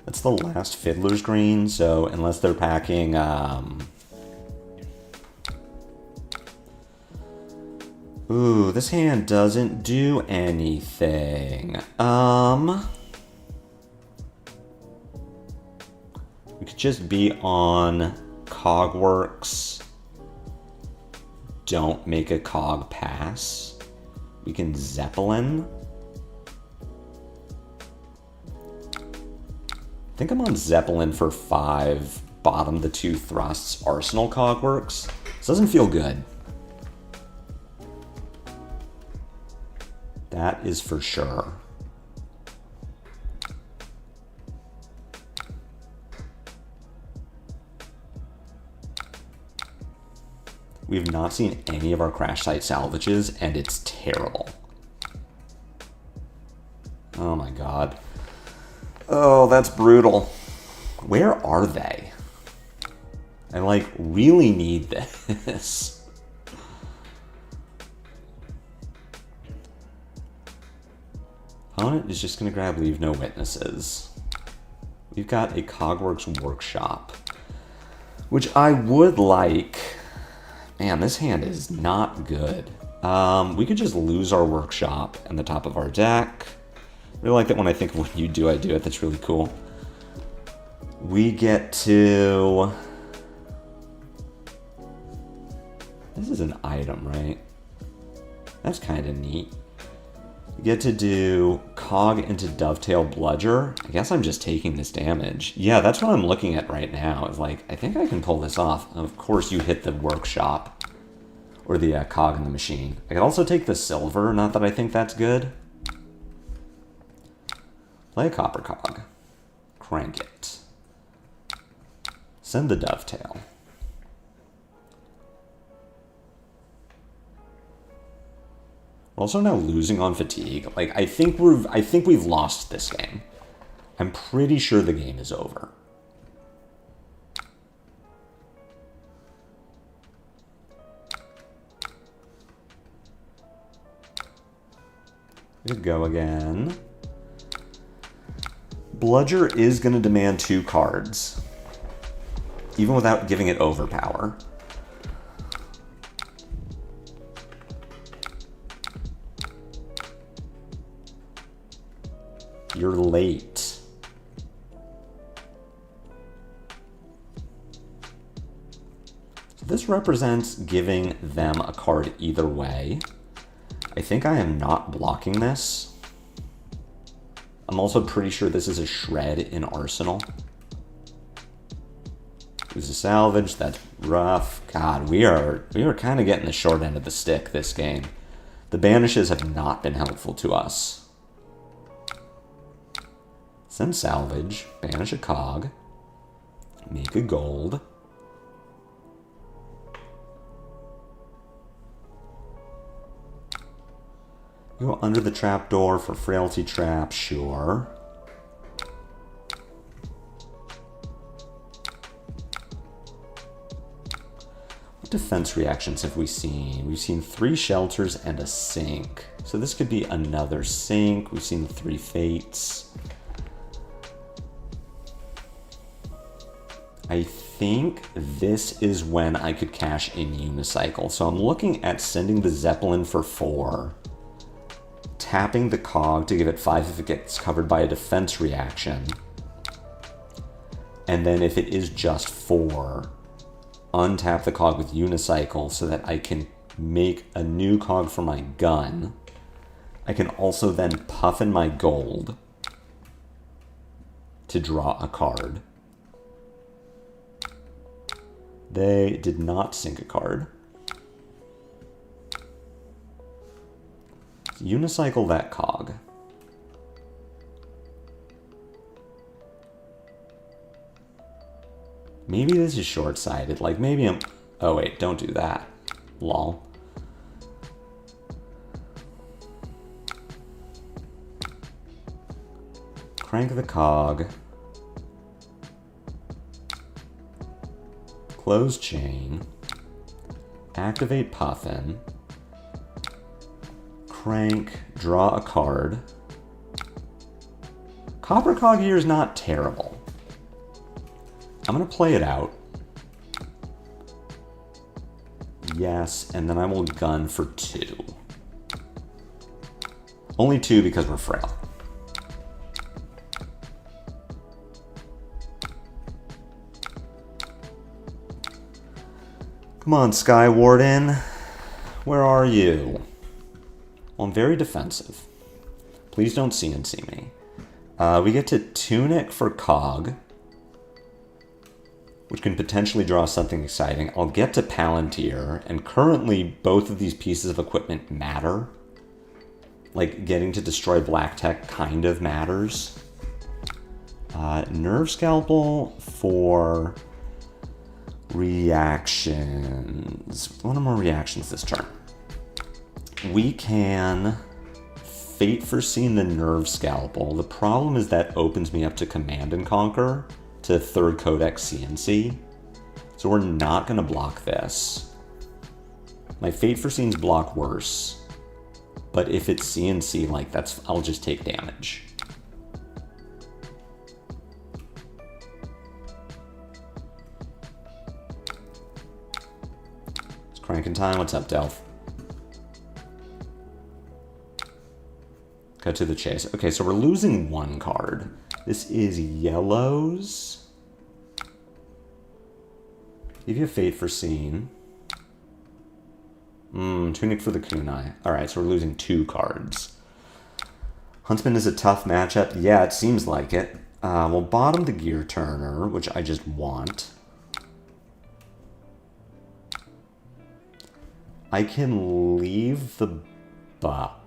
That's the last Fiddler's Green, so unless they're packing... Ooh, this hand doesn't do anything. We could just be on Cogworks. Don't make a Cog pass. We can Zeppelin. I think I'm on Zeppelin for 5. Bottom the 2 thrusts. Arsenal Cogworks. This doesn't feel good. That is for sure. We've not seen any of our crash site salvages, and it's terrible. Oh my god. Oh, that's brutal. Where are they? I like really need this. Opponent is just gonna grab leave no witnesses. We've got a Cogworks workshop, which I would like. Man, this hand is not good. We could just lose our workshop and the top of our deck. I really like that when I think of what you do, I do it. That's really cool. We get to... This is an item, right? That's kind of neat. We get to do Cog into Dovetail Bludger. I guess I'm just taking this damage. Yeah, that's what I'm looking at right now. Is like, I think I can pull this off. Of course, you hit the workshop. Or the Cog in the machine. I could also take the silver. Not that I think that's good. Play a Copper Cog. Crank it. Send the Dovetail. We're also now losing on fatigue. Like, I think we've lost this game. I'm pretty sure the game is over. We could go again. Bludger is going to demand 2 cards, even without giving it overpower. You're late. So this represents giving them a card either way. I think I am not blocking this. I'm also pretty sure this is a shred in Arsenal. There's a salvage. That's rough. God, we are kind of getting the short end of the stick this game. The banishes have not been helpful to us. Send salvage, banish a cog, make a gold. Go under the trapdoor for frailty trap, sure. What defense reactions have we seen? We've seen 3 shelters and a sink. So this could be another sink. We've seen the 3 fates. I think this is when I could cash in Unicycle. So I'm looking at sending the Zeppelin for 4, tapping the Cog to give it 5 if it gets covered by a defense reaction, and then if it is just 4, untap the Cog with Unicycle so that I can make a new Cog for my gun. I can also then Puffin my gold to draw a card. They did not sink a card. Unicycle that Cog. Maybe this is short-sighted. Like, maybe I'm... Oh, wait, don't do that. Lol. Crank the Cog. Close chain. Activate Puffin. Crank, draw a card. Copper Cog here is not terrible. I'm going to play it out. Yes, and then I will gun for 2. Only 2 because we're frail. Come on, Sky Warden. Where are you? Well, I'm very defensive. Please don't CNC me. We get to Tunic for Cog, which can potentially draw something exciting. I'll get to Palantir, and currently both of these pieces of equipment matter. Like, getting to destroy Black Tech kind of matters. Nerve Scalpel for reactions. One or more reactions this turn. We can Fate Foreseen the Nerve Scalpel. The problem is that opens me up to Command and Conquer to 3rd Codex CNC. So we're not going to block this. My Fate Foreseens block worse. But if it's CNC, like, I'll just take damage. It's cranking time. What's up, Delph? Cut to the chase. Okay, so we're losing 1 card. This is yellows. Give you a Fate Foreseen. Tunic for the Kunai. Alright, so we're losing 2 cards. Huntsman is a tough matchup. Yeah, it seems like it. We'll bottom the Gear Turner, which I just want. I can leave the Bup.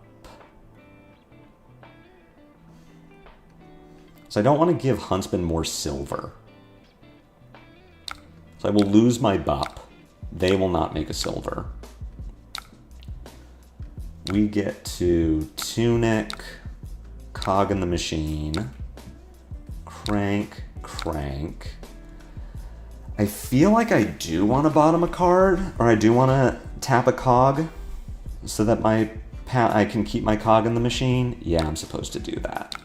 So I don't want to give Huntsman more silver. So I will lose my Bup. They will not make a silver. We get to Tunic, Cog in the Machine, Crank, Crank. I feel like I do want to bottom a card, or I do want to tap a Cog, so that I can keep my Cog in the Machine. Yeah, I'm supposed to do that.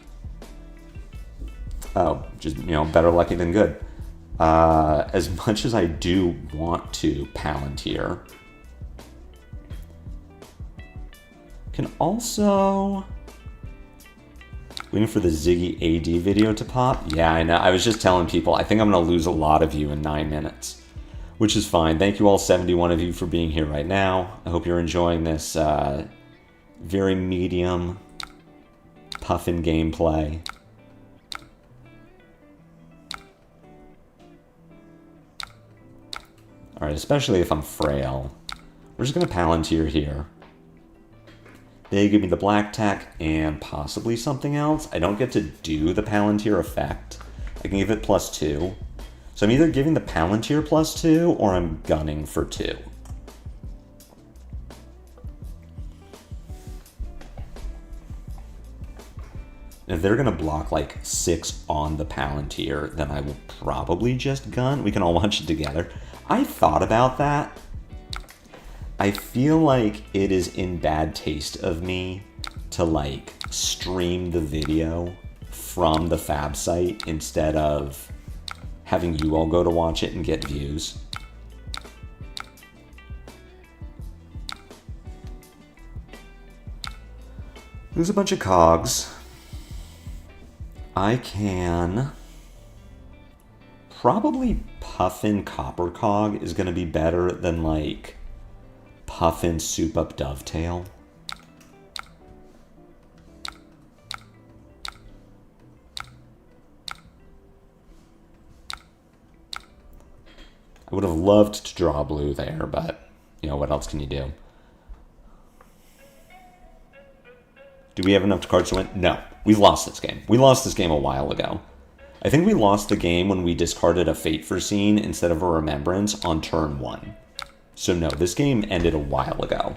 Oh, just, better lucky than good. As much as I do want to Palantir, can also... Waiting for the Ziggy AD video to pop? Yeah, I know. I was just telling people, I think I'm going to lose a lot of you in 9 minutes. Which is fine. Thank you all, 71 of you, for being here right now. I hope you're enjoying this very medium Puffin gameplay. Alright, especially if I'm frail. We're just going to Palantir here. They give me the black tech and possibly something else. I don't get to do the Palantir effect. I can give it +2. So I'm either giving the Palantir +2 or I'm gunning for 2. If they're going to block like 6 on the Palantir, then I will probably just gun. We can all watch it together. I thought about that. I feel like it is in bad taste of me to like stream the video from the Fab site instead of having you all go to watch it and get views. There's a bunch of cogs. I can probably Puffin Copper Cog is going to be better than like Puffin Soup Up Dovetail. I would have loved to draw blue there, but, what else can you do? Do we have enough cards to win? No. We've lost this game. We lost this game a while ago. I think we lost the game when we discarded a Fate Foreseen instead of a Remembrance on turn 1. So no, this game ended a while ago.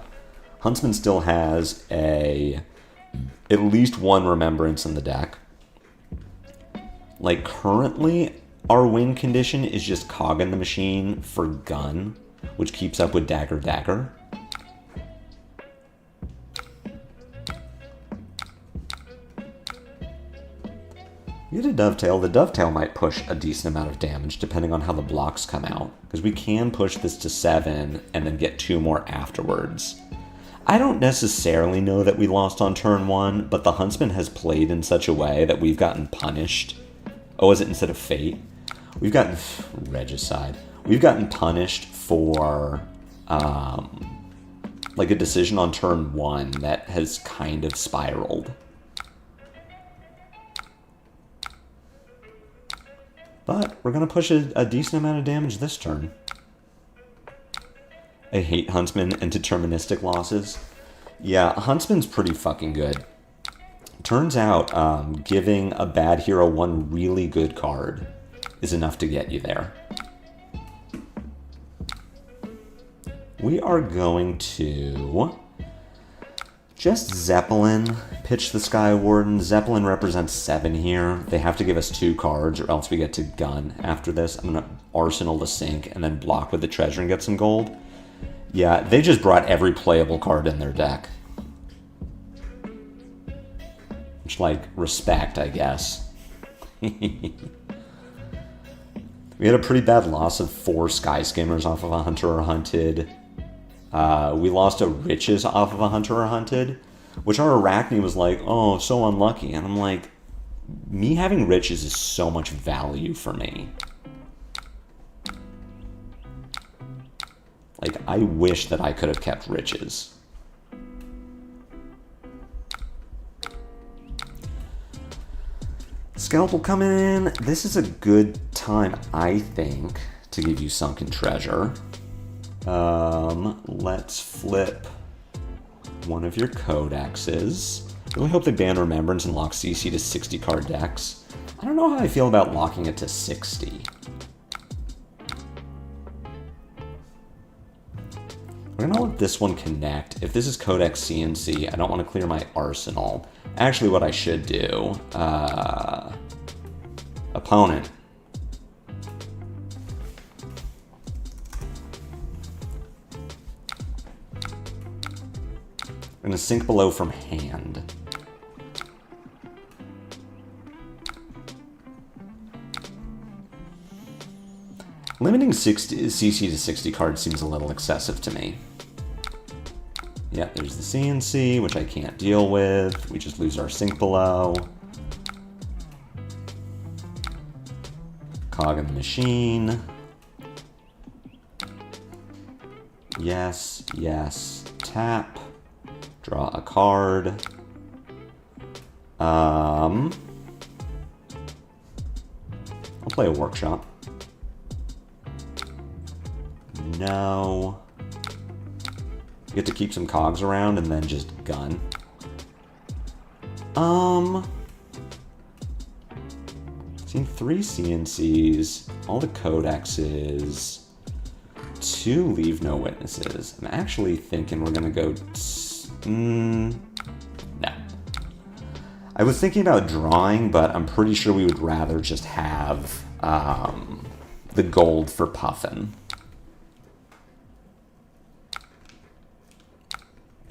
Huntsman still has at least 1 Remembrance in the deck. Like, currently, our win condition is just Cog in the Machine for gun, which keeps up with Dagger Dagger. We get a Dovetail. The Dovetail might push a decent amount of damage depending on how the blocks come out, because we can push this to 7 and then get 2 more afterwards. I don't necessarily know that we lost on turn 1, but the Huntsman has played in such a way that we've gotten punished. Oh, is it instead of Fate? We've gotten... Regicide. We've gotten punished for, like a decision on turn 1 that has kind of spiraled. But we're going to push a decent amount of damage this turn. I hate Huntsman and deterministic losses. Yeah, Huntsman's pretty fucking good. Turns out giving a bad hero 1 really good card is enough to get you there. We are going to Just Zeppelin. Pitch the Sky Warden. Zeppelin represents 7 here. They have to give us 2 cards or else we get to gun after this. I'm going to Arsenal to sink and then block with the treasure and get some gold. Yeah, they just brought every playable card in their deck. Which, like, respect, I guess. We had a pretty bad loss of 4 Sky Skimmers off of a Hunter or Hunted. We lost a Riches off of a Hunter or Hunted, which our Arakni was like, oh, so unlucky. And I'm like, me having Riches is so much value for me. Like, I wish that I could have kept Riches. Scalpel coming in. This is a good time, I think, to give you Sunken Treasure. Let's flip one of your codexes. I really hope they ban Remembrance and lock CC to 60 card decks. I don't know how I feel about locking it to 60. We're gonna let this one connect. If this is Codex CNC, I don't want to clear my arsenal. Actually, what I should do, opponent. I'm gonna sink below from hand. Limiting CC to 60 cards seems a little excessive to me. Yeah, there's the CNC, which I can't deal with. We just lose our sink below. Cog in the machine. Yes, yes. Tap. Draw a card. I'll play a workshop. No. You get to keep some cogs around and then just gun. Seen 3 CNCs, all the codexes, 2 leave no witnesses. I'm actually thinking we're gonna go. No. I was thinking about drawing, but I'm pretty sure we would rather just have the gold for Puffin.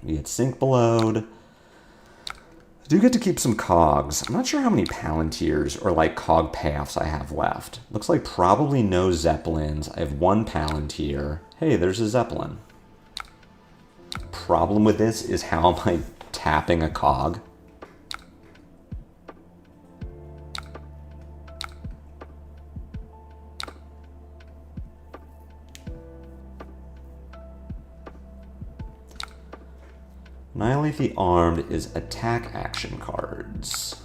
We get sink belowed. I do get to keep some cogs. I'm not sure how many Palantirs or like cog payoffs I have left. Looks like probably no Zeppelins. I have 1 Palantir. Hey, there's a Zeppelin. Problem with this is how am I tapping a cog? Annihilate the Armed is attack action cards.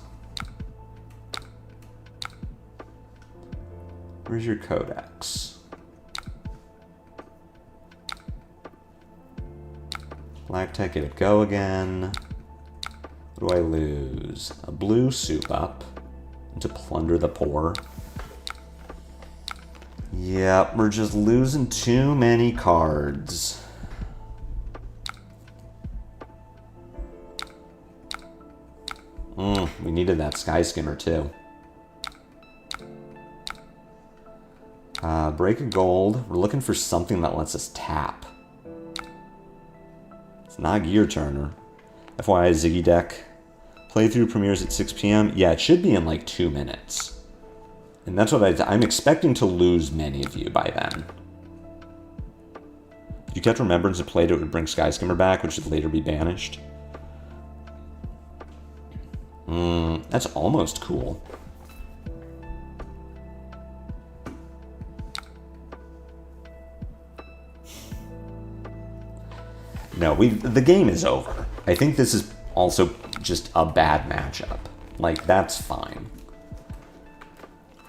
Where's your codex? Black Tech, get it go again. What do I lose? A blue soup up. And to plunder the poor. Yep, we're just losing too many cards. We needed that Sky Skimmer too. Break a gold. We're looking for something that lets us tap. It's not Gear Turner. FYI, Ziggy deck. Playthrough premieres at 6 p.m. Yeah, it should be in like 2 minutes. And that's what I'm expecting to lose many of you by then. If you kept Remembrance and played it, would bring Sky Skimmer back, which would later be banished. That's almost cool. No, the game is over. I think this is also just a bad matchup. Like, that's fine.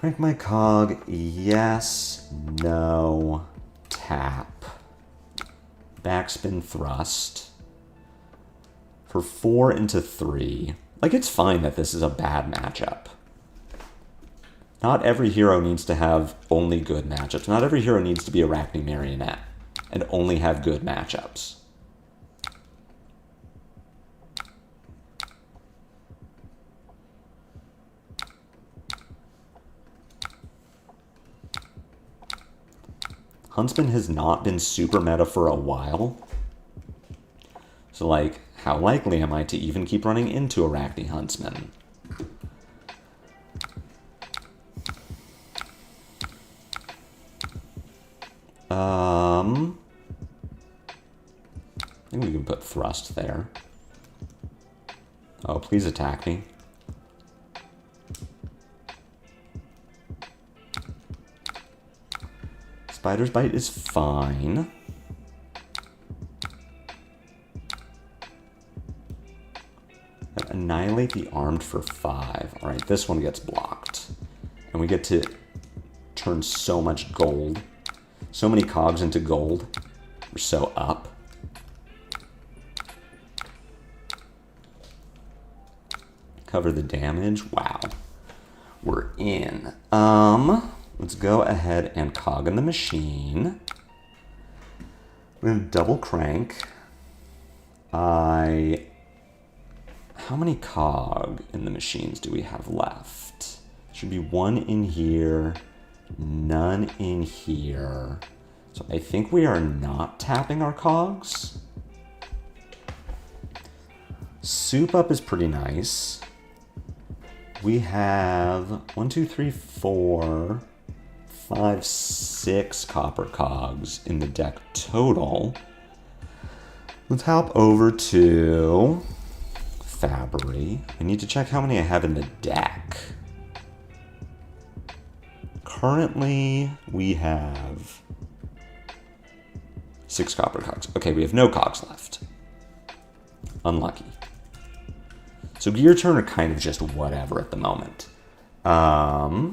Crank my cog. Yes. No. Tap. Backspin thrust. For 4 into 3. Like, it's fine that this is a bad matchup. Not every hero needs to have only good matchups. Not every hero needs to be Arakni Marionette and only have good matchups. Huntsman has not been super meta for a while. So, like, how likely am I to even keep running into Arakni Huntsman? I think we can put Thrust there. Oh, please attack me. Spider's Bite is fine. Annihilate the Armed for 5. Alright, this one gets blocked. And we get to turn so much gold. So many cogs into gold. We're so up. Cover the damage. Wow. We're in. Let's go ahead and cog in the machine. We're gonna double crank. How many cog in the machines do we have left? Should be 1 in here, none in here. So I think we are not tapping our cogs. Soup up is pretty nice. We have 1, 2, 3, 4, 5, 6 copper cogs in the deck total. Let's hop over to Fabry. I need to check how many I have in the deck. Currently, we have 6 copper cogs. Okay, we have no cogs left. Unlucky. So Gear Turn are kind of just whatever at the moment. I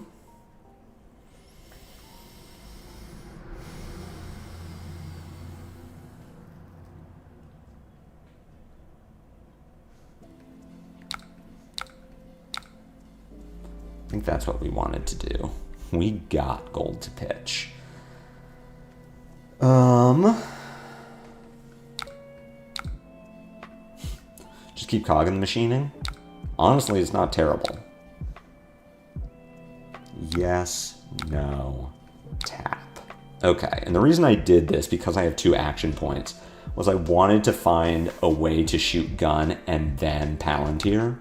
think that's what we wanted to do. We got gold to pitch. Just keep cogging the machining. Honestly, it's not terrible. Yes, no, tap. Okay, and the reason I did this, because I have 2 action points, was I wanted to find a way to shoot gun and then Palantir.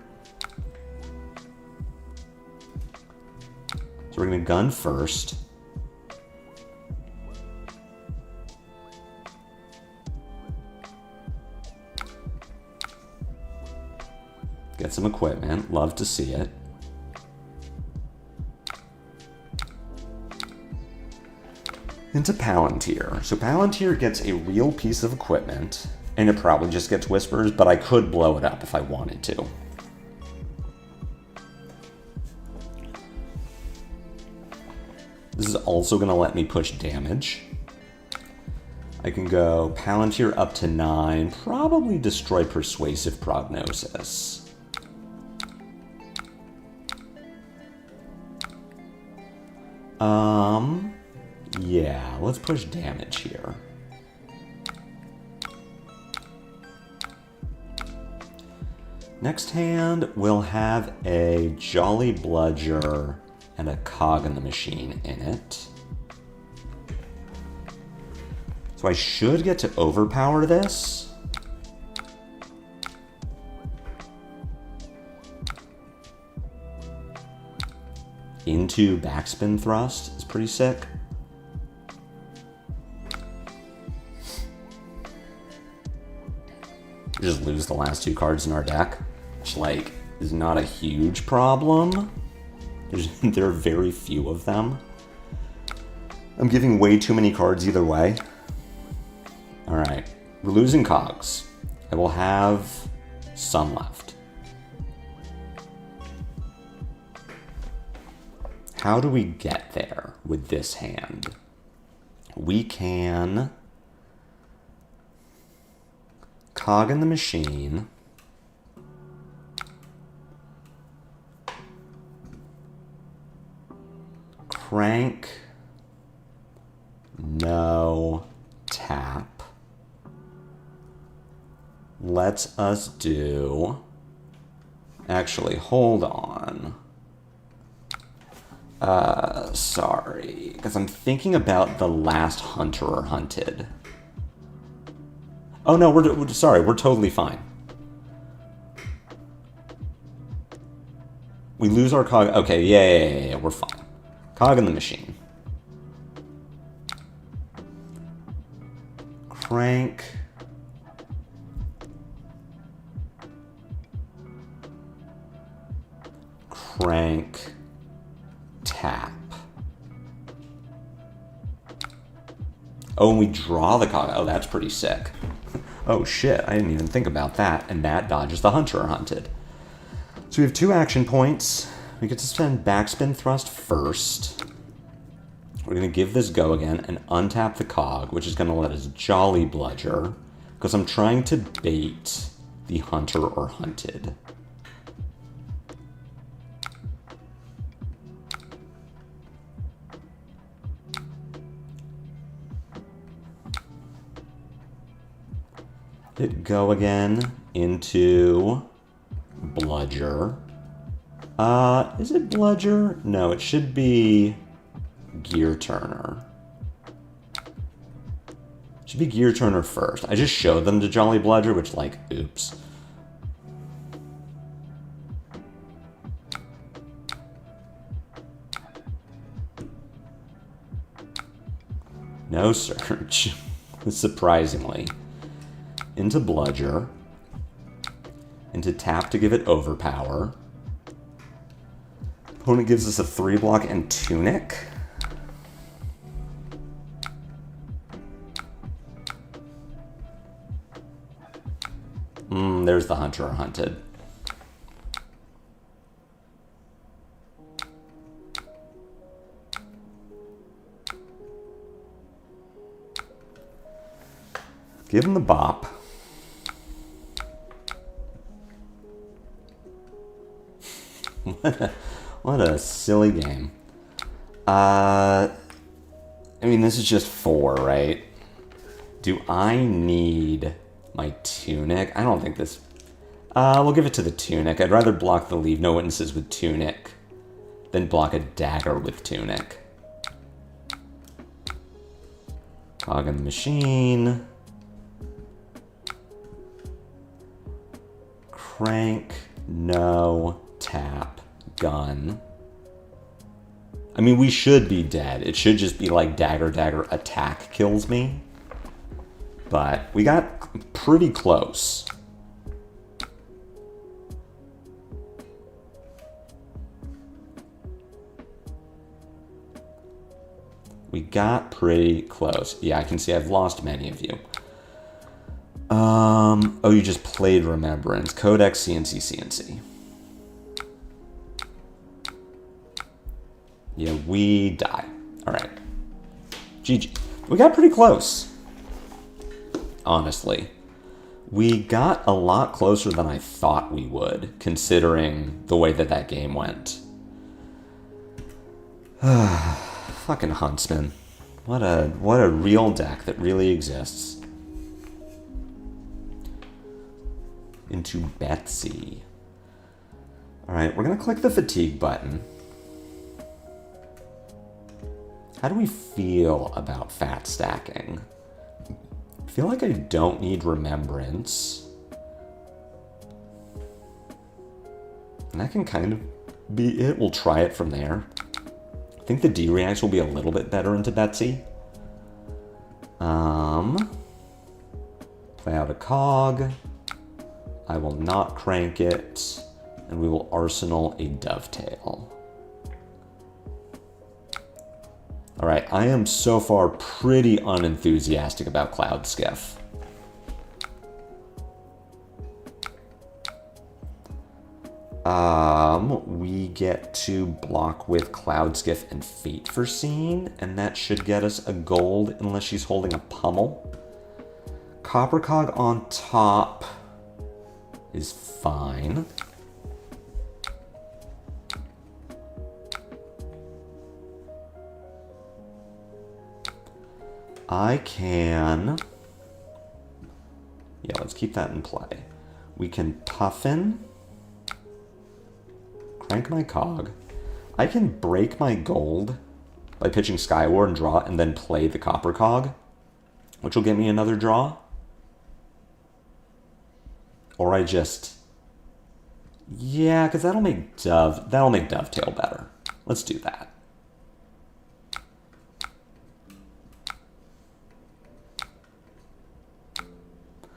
So we're gonna gun first. Get some equipment, love to see it. Into Palantir. So Palantir gets a real piece of equipment, and it probably just gets Whispers, but I could blow it up if I wanted to. This is also going to let me push damage. I can go Palantir up to 9, probably destroy Persuasive Prognosis. Yeah, let's push damage here. Next hand, we'll have a Jolly Bludger and a cog in the machine in it. So I should get to overpower this. Into Backspin Thrust is pretty sick. We just lose the last 2 cards in our deck, which, like, is not a huge problem. There are very few of them. I'm giving way too many cards either way. Alright, we're losing cogs. I will have some left. How do we get there with this hand? We can cog in the machine. Crank. No. Tap. Let's us do... Actually, hold on. sorry, because I'm thinking about the last hunter or hunted. Oh no, we're sorry, we're totally fine. We lose our cog. Okay, yeah, we're fine. Cog in the machine. Crank. Crank. Tap. Oh, and we draw the cog. Oh, that's pretty sick. Oh shit, I didn't even think about that. And that dodges the hunter or hunted. So we have 2 action points. We get to spend backspin thrust first. We're going to give this go again and untap the cog, which is going to let us jolly bludger, because I'm trying to bait the hunter or hunted. Hit go again into bludger. Is it bludger? No, it should be gear turner. Should be gear turner first. I just showed them to jolly bludger, which, like, oops. No search, surprisingly. Into bludger. Into tap to give it overpower. Opponent gives us a 3-block and tunic. There's the hunter or hunted. Give him the bop. What a silly game. I mean, this is just 4, right? Do I need my tunic? I don't think this... we'll give it to the tunic. I'd rather block the leave no witnesses with tunic than block a dagger with tunic. Cog in the machine. Crank. No. Tap. Gun. I mean, we should be dead. It should just be like dagger, dagger, attack kills me. But we got pretty close. We got pretty close. Yeah, I can see I've lost many of you. Oh, you just played Remembrance. Codex, CNC, CNC. Yeah, we die. All right. GG. We got pretty close. Honestly. We got a lot closer than I thought we would, considering the way that that game went. Fucking Huntsman. What a real deck that really exists. Into Betsy. Alright, we're going to click the fatigue button. How do we feel about fat stacking? I feel like I don't need Remembrance. And that can kind of be it. We'll try it from there. I think the D-Reacts will be a little bit better into Betsy. Play out a cog. I will not crank it. And we will arsenal a dovetail. Alright, I am so far pretty unenthusiastic about Cloud Skiff. We get to block with Cloud Skiff and Fate Foreseen, and that should get us a gold unless she's holding a pummel. Copper Cog on top is fine. I can... Yeah, let's keep that in play. We can Puffin. Crank my cog. I can break my gold by pitching Skyward and draw and then play the Copper Cog, which will get me another draw. Or I just... Yeah, because that'll make Dovetail better. Let's do that.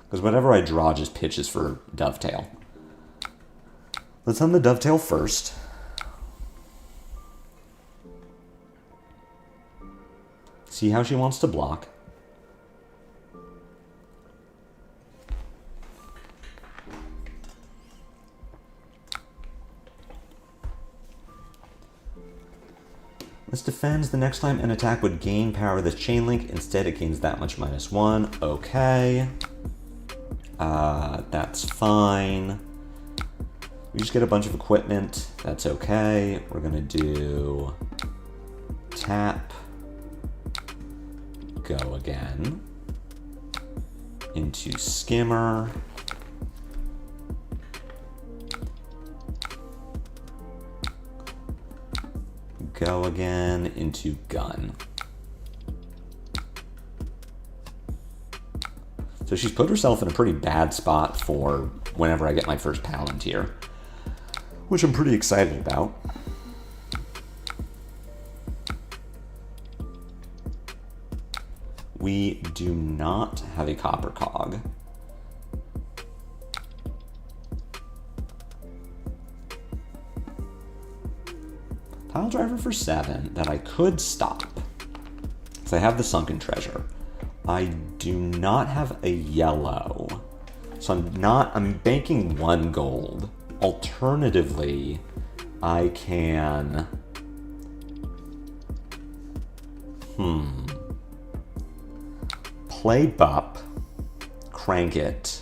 Because whatever I draw just pitches for Dovetail. Let's send the Dovetail first. See how she wants to block. This defends. The next time an attack would gain power this chain link. Instead, it gains that much -1. Okay. That's fine. We just get a bunch of equipment. That's okay. We're gonna do tap, go again, into Skimmer, go again, into Gun. So she's put herself in a pretty bad spot for whenever I get my first Palantir, which I'm pretty excited about. We do not have a Copper Cog. Pile Driver for 7 that I could stop, because I have the Sunken Treasure. I do not have a yellow, so I'm banking 1 gold. Alternatively, I can... Play Bup, crank it,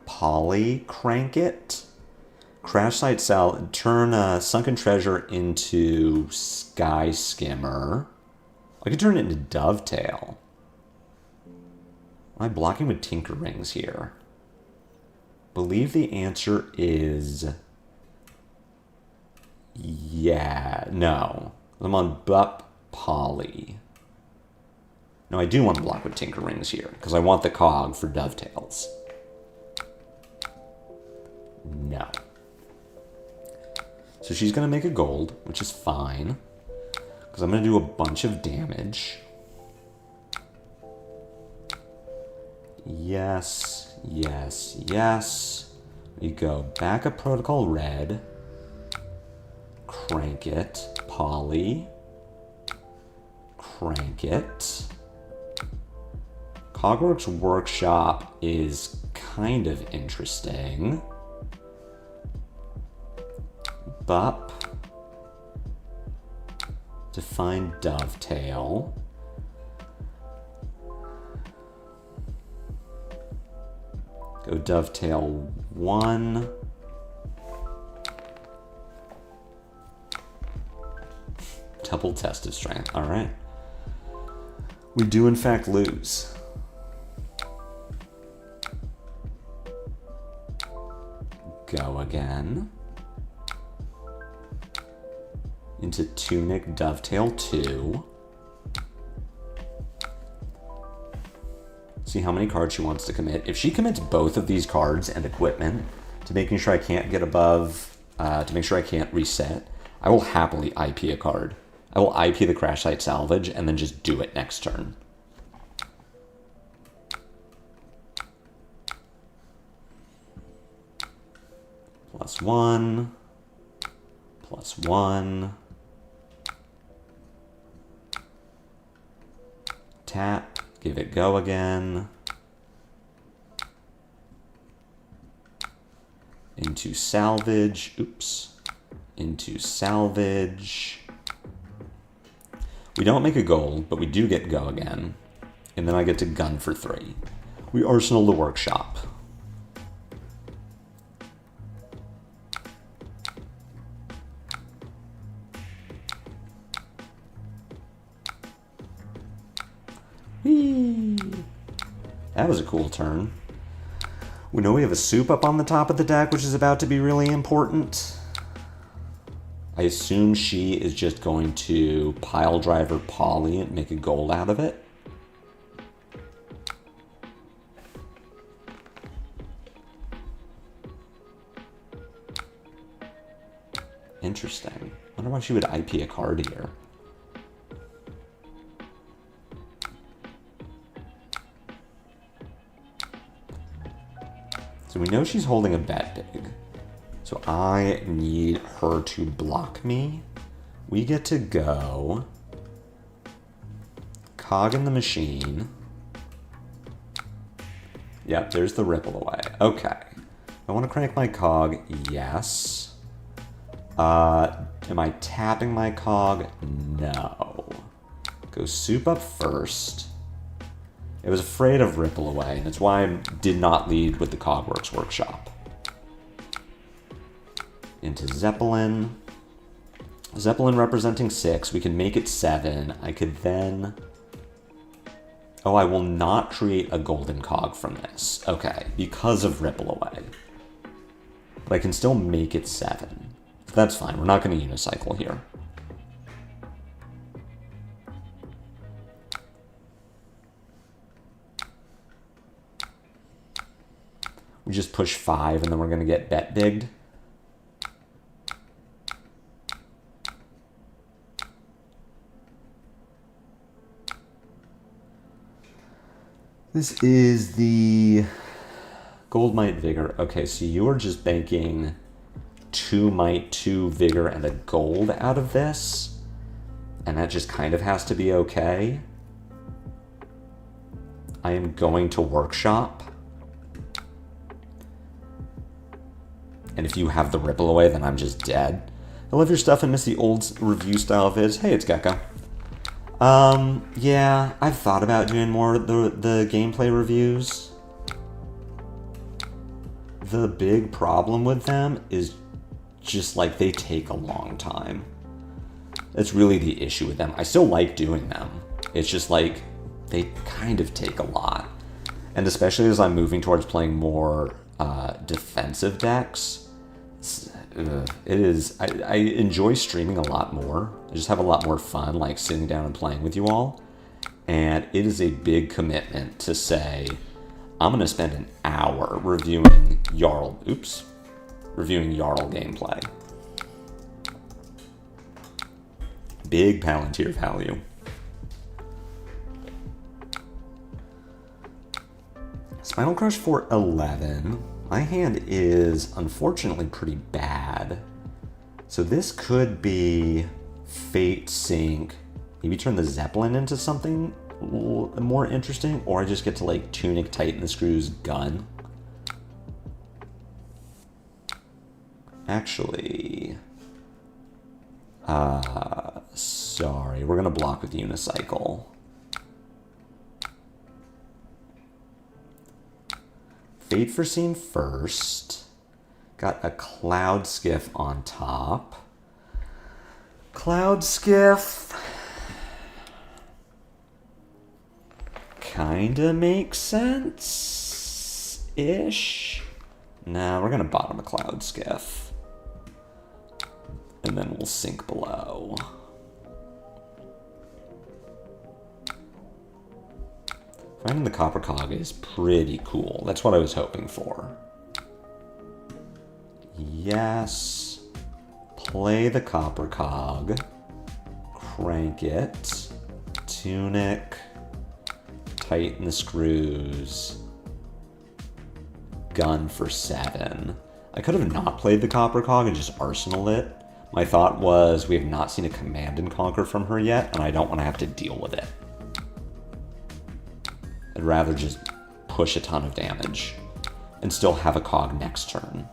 Poly, crank it, Crash Site Cell, turn Sunken Treasure into Sky Skimmer. I could turn it into Dovetail. Am I blocking with Tinker Rings here? Believe the answer is... Yeah, no. I'm on Bup, Poly. No, I do want to block with Tinker Rings here, because I want the cog for Dovetails. No. So she's going to make a gold, which is fine, because I'm going to do a bunch of damage. Yes, yes, yes. We go back up Protocol Red, crank it, Poly, crank it. Cogworks Workshop is kind of interesting. Bup. Define Dovetail. Go Dovetail 1. Double test of strength. All right. We do in fact lose. Go again. Into Tunic Dovetail 2. See how many cards she wants to commit. If she commits both of these cards and equipment to making sure I can't get above, to make sure I can't reset, I will happily IP a card. I will IP the Crash Site Salvage and then just do it next turn. +1. +1. Tap. Give it go again. Into salvage. Oops. Into salvage. We don't make a gold, but we do get go again. And then I get to gun for 3. We arsenal the workshop. Whee! That was a cool turn. We know we have a soup up on the top of the deck, which is about to be really important. I assume she is just going to pile driver Polly and make a gold out of it. Interesting. Wonder why she would IP a card here. So we know she's holding a bet big. So I need her to block me. We get to go cog in the machine. Yep, there's the ripple away. Okay. I want to crank my cog. Yes. Am I tapping my cog? No. Go soup up first. It was afraid of ripple away, and it's why I did not lead with the Cogworks Workshop. Into Zeppelin. Zeppelin representing 6. We can make it 7. I could then... Oh, I will not create a golden cog from this. Okay, because of ripple away. But I can still make it 7. That's fine. We're not going to unicycle here. We just push 5 and then we're going to get bet bigged. This is the Gold Might Vigor. Okay, so you are just banking 2 Might, 2 Vigor, and a gold out of this. And that just kind of has to be okay. I am going to Workshop. And if you have the ripple away, then I'm just dead. I love your stuff and miss the old review style vids. Hey, it's Gecko. Yeah, I've thought about doing more of the gameplay reviews. The big problem with them is just like they take a long time. That's really the issue with them. I still like doing them. It's just like they kind of take a lot. And especially as I'm moving towards playing more defensive decks, I enjoy streaming a lot more. I just have a lot more fun like sitting down and playing with you all. And it is a big commitment to say, I'm going to spend an hour reviewing Jarl gameplay. Big Palantir value. Spinal Crush for 11. My hand is unfortunately pretty bad. So this could be Fate Sync. Maybe turn the Zeppelin into something more interesting, or I just get to like Tunic, Tighten the Screws, Gun. Actually, sorry, we're gonna block with Unicycle. Fate Foreseen first. Got a Cloud Skiff on top. Cloud Skiff kinda makes sense-ish. Nah, we're gonna bottom a Cloud Skiff. And then we'll sink below. Finding the Copper Cog is pretty cool. That's what I was hoping for. Yes. Play the Copper Cog. Crank it. Tunic. Tighten the screws. Gun for 7. I could have not played the Copper Cog and just arsenaled it. My thought was we have not seen a Command and Conquer from her yet, and I don't want to have to deal with it. I'd rather just push a ton of damage and still have a cog next turn.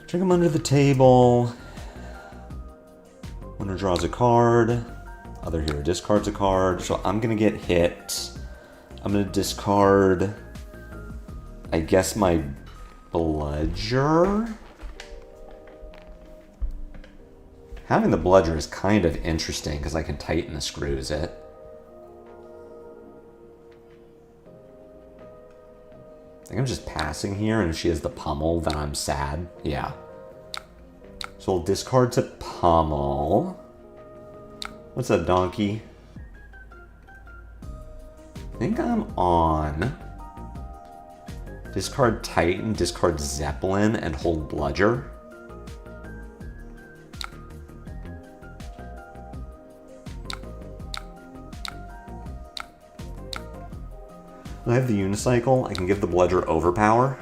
Drag him under the table. Winner draws a card. Other hero discards a card. So I'm going to get hit. I'm going to discard, I guess, my Bludger. Having the Bludger is kind of interesting because I can tighten the screws it. I think I'm I'm just passing here, and if she has the pummel, then I'm sad. Yeah. So we'll discard to pummel. What's up, donkey? I think I'm on. Discard Titan, discard Zeppelin, and hold Bludger. I have the Unicycle. I can give the Bludger Overpower,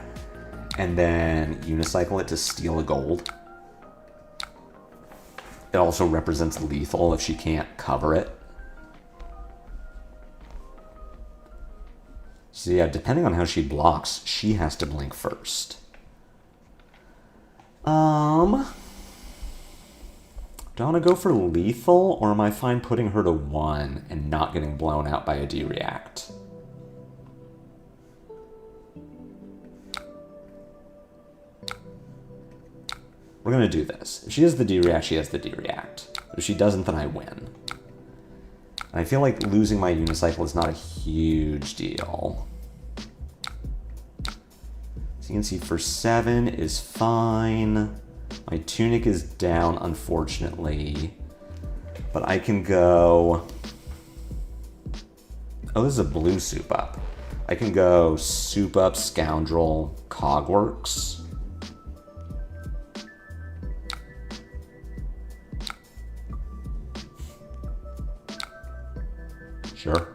and then Unicycle it to steal a gold. It also represents lethal if she can't cover it. So yeah, depending on how she blocks, she has to blink first. Do I want to go for lethal, or am I fine putting her to 1 and not getting blown out by a D-React? We're going to do this. If she has the D-React, she has the D-React. If she doesn't, then I win. And I feel like losing my Unicycle is not a huge deal. CNC for 7 is fine. My Tunic is down, unfortunately. But I can go... Oh, this is a blue soup up. I can go soup up, Scoundrel, Cogworks. Sure.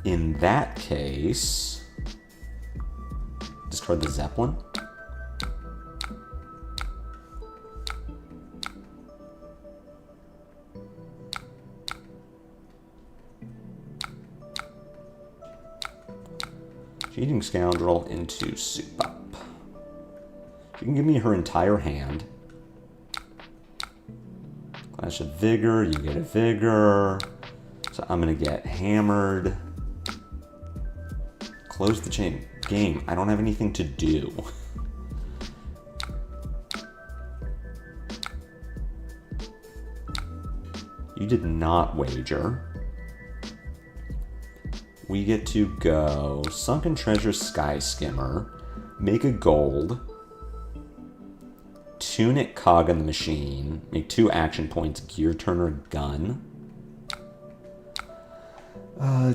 In that case, discard the Zeppelin. Cheating Scoundrel into soup up. She can give me her entire hand. Clash of Vigor, you get a Vigor. So I'm gonna get hammered. Close the chain. Game, I don't have anything to do. You did not wager. We get to go Sunken Treasure, Sky Skimmer, make a gold, Tunic, Cog on the machine, make 2 action points, Gear Turner, gun.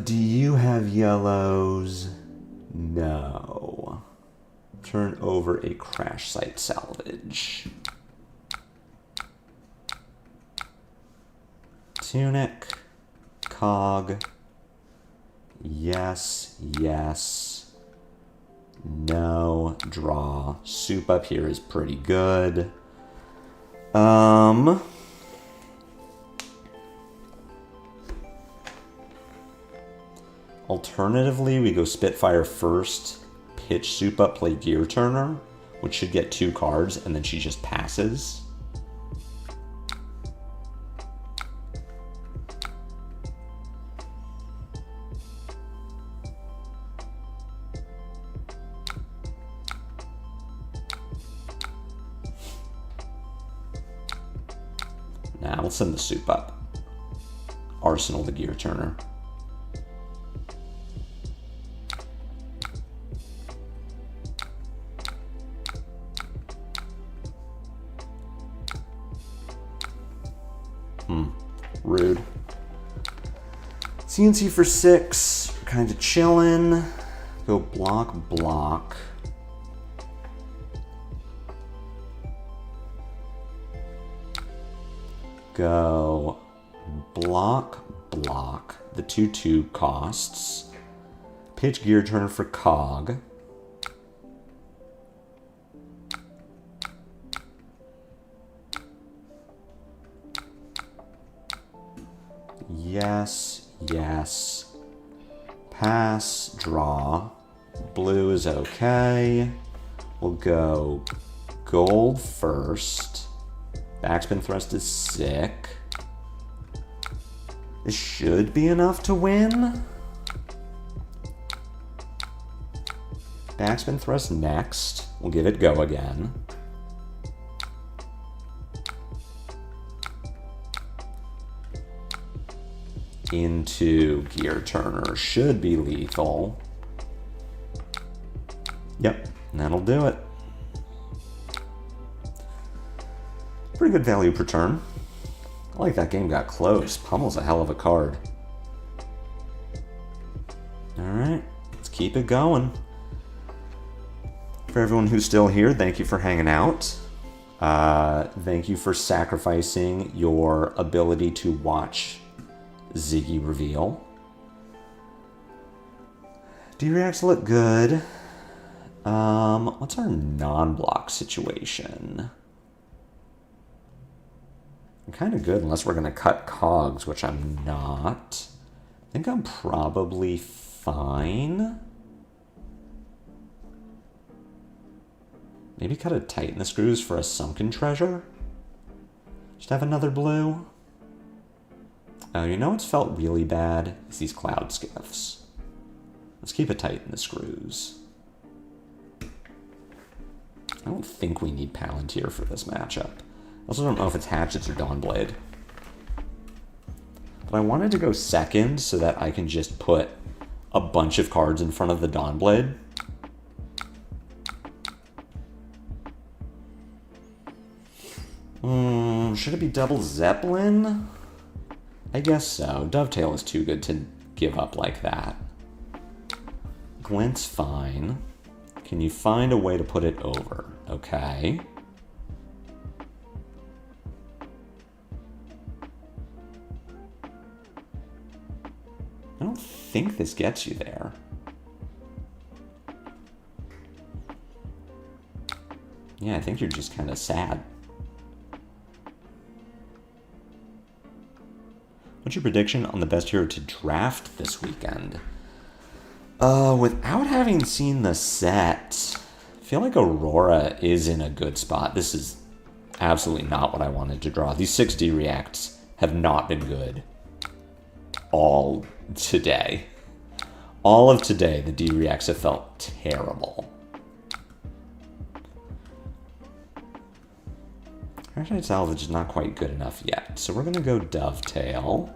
Do you have yellows? No. Turn over a Crash Site Salvage. Tunic, Cog, yes, yes, no, draw. Soup up here is pretty good. Alternatively, we go Spitfire first, pitch soup up, play Gear Turner, which should get 2 cards, and then she just passes. Nah, we'll send the soup up. Arsenal the Gear Turner. Rude. CNC for 6. Kind of chillin'. Go block, block. Go block, block. The 2/2 costs. Pitch Gear Turner for Cog. Yes, yes. Pass, draw. Blue is okay. We'll go gold first. Backspin thrust is sick. This should be enough to win. Backspin thrust next. We'll give it go again. into Gear Turner. Should be lethal. Yep, that'll do it. Pretty good value per turn. I like that game got close. Pummel's a hell of a card. Alright, let's keep it going. For everyone who's still here, thank you for hanging out. Thank you for sacrificing your ability to watch Ziggy reveal. D-Reacts look good. What's our non-block situation? I'm kind of good unless we're going to cut cogs, which I'm not. I think I'm probably fine. Maybe cut a tighten the screws for a sunken treasure? Just have another blue? Oh, you know what's felt really bad? Is these cloud skiffs. Let's keep it tight in the screws. I don't think we need Palantir for this matchup. I also don't know if it's Hatchets or Dawnblade. But I wanted to go second so that I can just put a bunch of cards in front of the Dawnblade. Should it be double Zeppelin? I guess so. Dovetail is too good to give up like that. Glint's fine. Can you find a way to put it over? Okay. I don't think this gets you there. Yeah, I think you're just kind of sad. What's your prediction on the best hero to draft this weekend? Without having seen the set, I feel like Aurora is in a good spot. This is absolutely not what I wanted to draw. These 6D reacts have not been good all today. All of today, the D reacts have felt terrible. Actually, salvage is not quite good enough yet, so we're going to go Dovetail.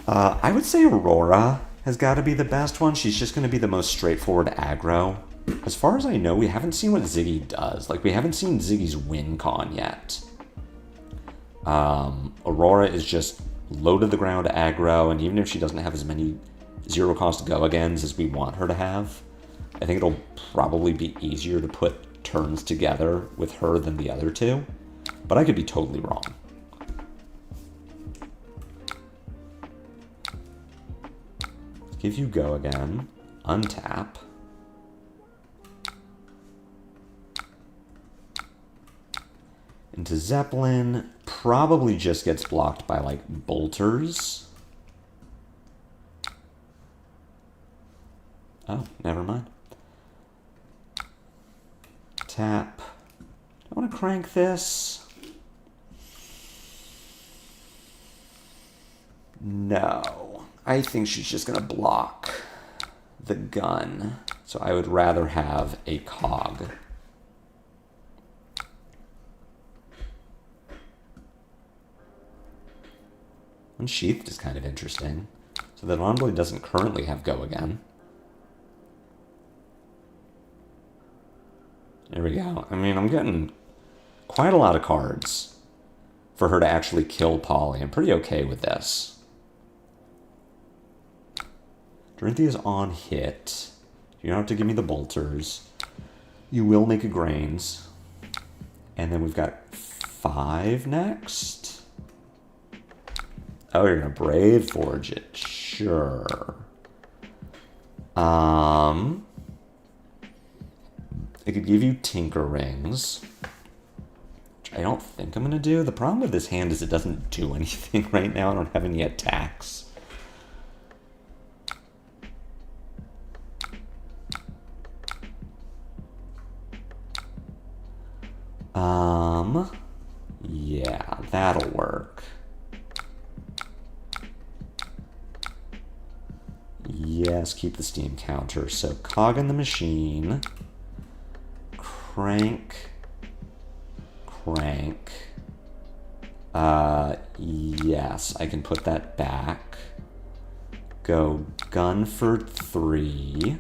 I would say Aurora has got to be the best one. She's just going to be the most straightforward aggro. As far as I know, we haven't seen what Ziggy does. Like, we haven't seen Ziggy's win con yet. Aurora is just low to the ground aggro, and even if she doesn't have as many zero cost go-agains as we want her to have, I think it'll probably be easier to put turns together with her than the other two. But I could be totally wrong. Give you go again, untap. Into Zeppelin, probably just gets blocked by like bolters. Oh, never mind. Tap. I want to crank this. No. I think she's just going to block the gun. So I would rather have a cog. Unsheathed is kind of interesting. So the Dawnblade doesn't currently have go again. There we go. I mean, I'm getting quite a lot of cards for her to actually kill Polly. I'm pretty okay with this. Dorinthia's on hit. You don't have to give me the bolters. You will make a grains. And then we've got 5 next. Oh, you're gonna Brave Forge it. Sure. I could give you Tinker Rings, which I don't think I'm gonna do. The problem with this hand is it doesn't do anything right now. I don't have any attacks. Yeah, that'll work. Yes, keep the steam counter. So cog in the machine, crank, crank, Yes, I can put that back. Go gun for 3.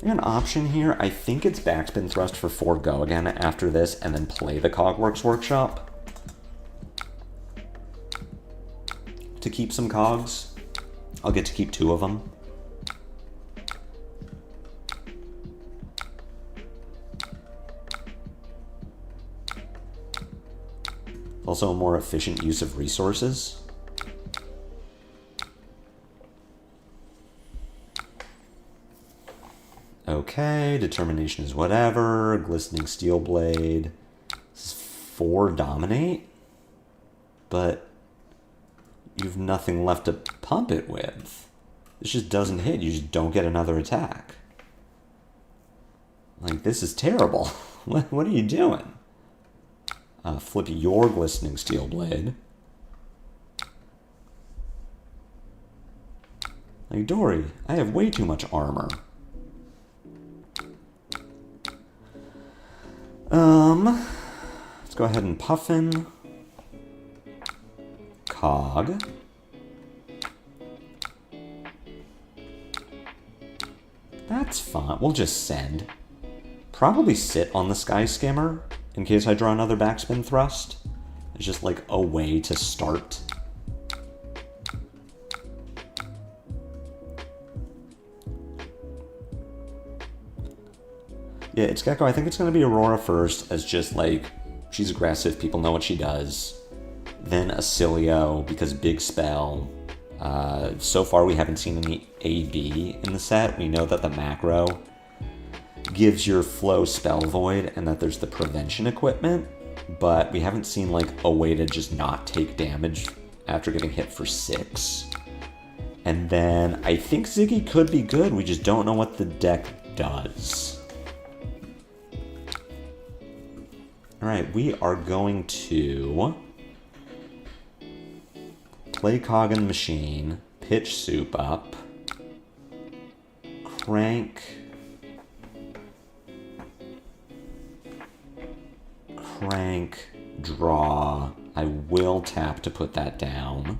An option here, I think it's backspin thrust for 4 go again after this, and then play the Cogworks Workshop to keep some cogs. I'll get to keep 2 of them. Also a more efficient use of resources. Okay, determination is whatever. Glistening steel blade. This is 4 dominate, but you've nothing left to pump it with. This just doesn't hit. You just don't get another attack. Like, this is terrible. What are you doing? Flip your glistening steel blade. Like, Dory, I have way too much armor. Let's go ahead and Puffin. Cog. That's fine. We'll just send. Probably sit on the Sky Skimmer in case I draw another backspin thrust. It's just like a way to start. Yeah, it's Gecko. I think it's going to be Aurora first, as just like, she's aggressive, people know what she does. Then Acilio, because big spell. So far we haven't seen any AB in the set. We know that the macro gives your flow spell void and that there's the prevention equipment, but we haven't seen like a way to just not take damage after getting hit for 6. And then I think Ziggy could be good, we just don't know what the deck does. Alright, we are going to play Cog in the Machine, pitch Soup up, crank, draw. I will tap to put that down.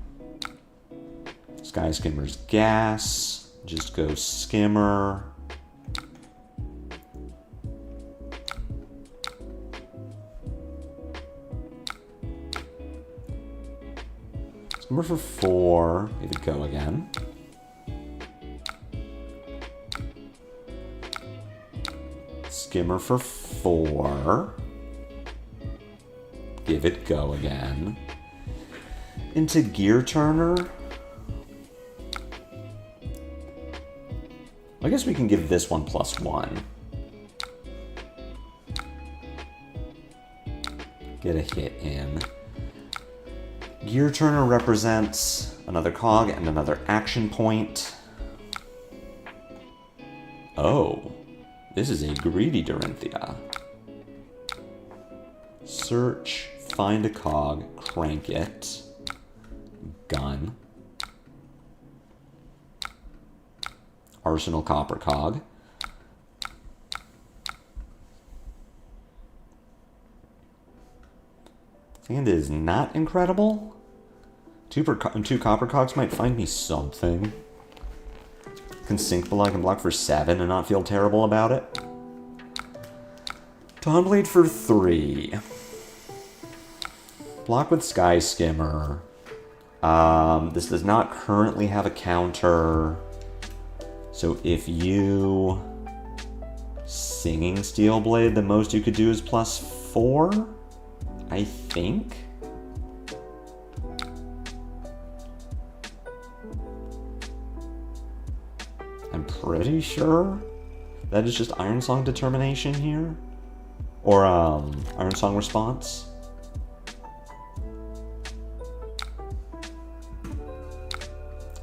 Sky Skimmer's gas, just go Skimmer. Skimmer for 4, maybe go again. Skimmer for 4. Give it go again. Into Gear Turner. I guess we can give this one +1. Get a hit in. Gear Turner represents another cog and another action point. Oh, this is a greedy Dorinthia. Search, find a cog, crank it, gun, Arsenal Copper Cog. And is not incredible. 2 Copper Cogs might find me something. Can sink below, I can block for 7 and not feel terrible about it. Dawnblade for 3. Block with Sky Skimmer. This does not currently have a counter. So if you Singing Steel Blade, the most you could do is +4, I think. I'm pretty sure that is just Iron Song Determination here. Or, Iron Song Response.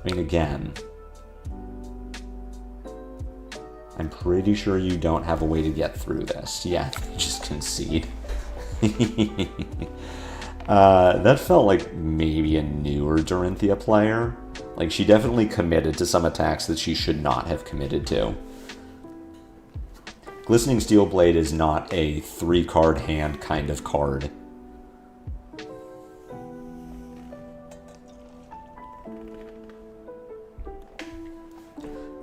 I mean, again, I'm pretty sure you don't have a way to get through this. Yeah, just concede. That felt like maybe a newer Dorinthia player. Like, she definitely committed to some attacks that she should not have committed to. Glistening Steel Blade is not a 3-card hand kind of card.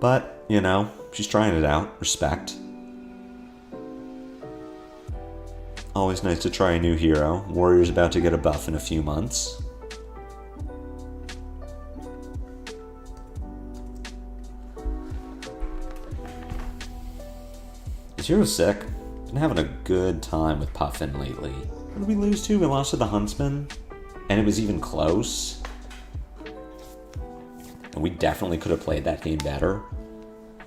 But, you know, she's trying it out. Respect. Always nice to try a new hero. Warrior's about to get a buff in a few months. This hero's sick. Been having a good time with Puffin lately. What did we lose to? We lost to the Huntsman. And it was even close. And we definitely could have played that game better.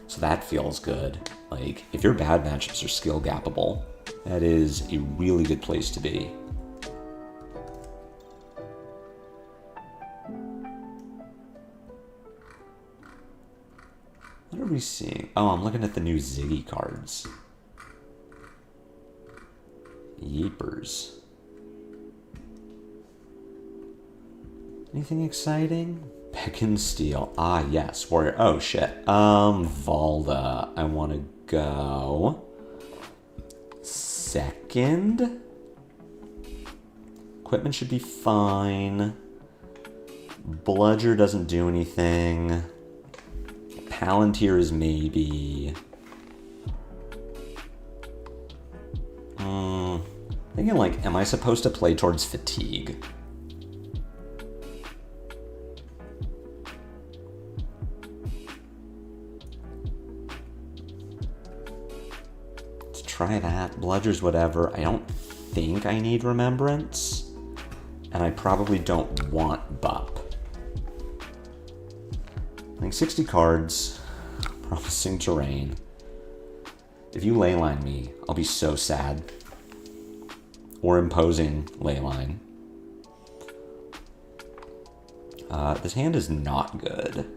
So that feels good. Like, if your bad matchups are skill gappable, that is a really good place to be. What are we seeing? Oh, I'm looking at the new Ziggy cards. Yeepers. Anything exciting? Beckon Steel. Ah, yes. Warrior. Oh, shit. Valda. I want to go second. Equipment should be fine. Bludger doesn't do anything. Palantir is maybe. Thinking like, am I supposed to play towards fatigue? Let's try that. Bludger's whatever. I don't think I need Remembrance. And I probably don't want Bup. I think 60 cards. Promising terrain. If you leyline me, I'll be so sad. Or imposing leyline. This hand is not good.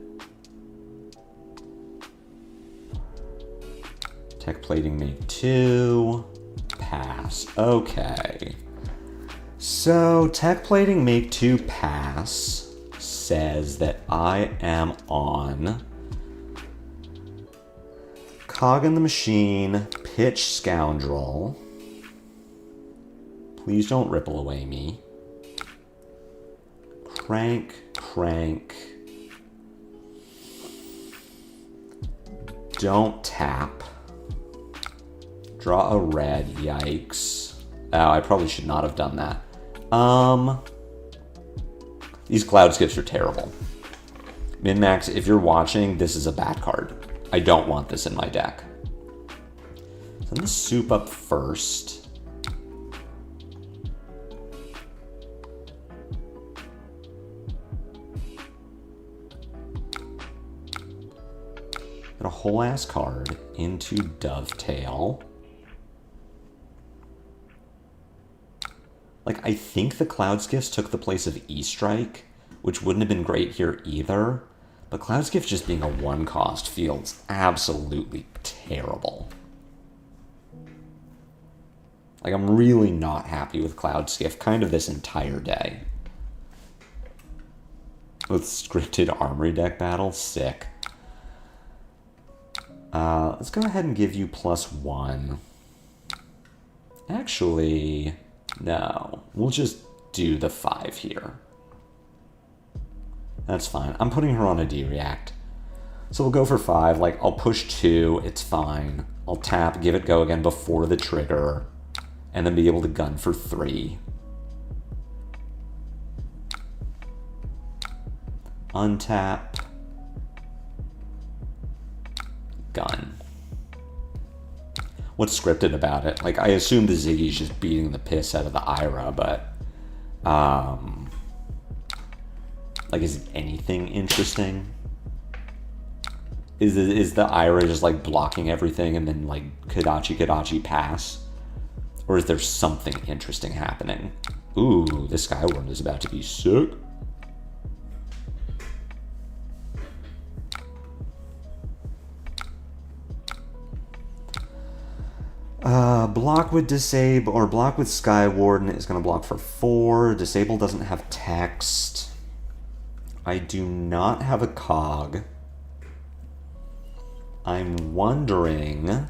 Tech plating me 2. Pass. Okay. So, tech plating make 2 pass says that I am on Cog in the Machine, Pitch Scoundrel. Please don't ripple away me. Crank. Don't tap. Draw a red, yikes. Oh, I probably should not have done that. These Cloud Skips are terrible. Min-Max, if you're watching, this is a bad card. I don't want this in my deck. So I'm gonna soup up first. Got a whole ass card into Dovetail. Like, I think the Cloud Skiffs took the place of E-Strike, which wouldn't have been great here either. But Cloud Skiff just being a 1-cost feels absolutely terrible. Like, I'm really not happy with Cloud Skiff kind of this entire day. With scripted Armory deck battle, sick. Let's go ahead and give you +1. Actually, no. We'll just do the 5 here. That's fine. I'm putting her on a D-React. So we'll go for 5. Like, I'll push 2. It's fine. I'll tap, give it go again before the trigger, and then be able to gun for 3. Untap. Gun. What's scripted about it? Like, I assume the Ziggy's just beating the piss out of the Ira, but like, is it anything interesting? Is the Ira just like blocking everything and then like Kadachi pass? Or is there something interesting happening? Ooh, this Skywarden is about to be sick. Block with Disable, or block with Sky Warden is going to block for 4. Disable doesn't have text. I do not have a cog. I'm wondering,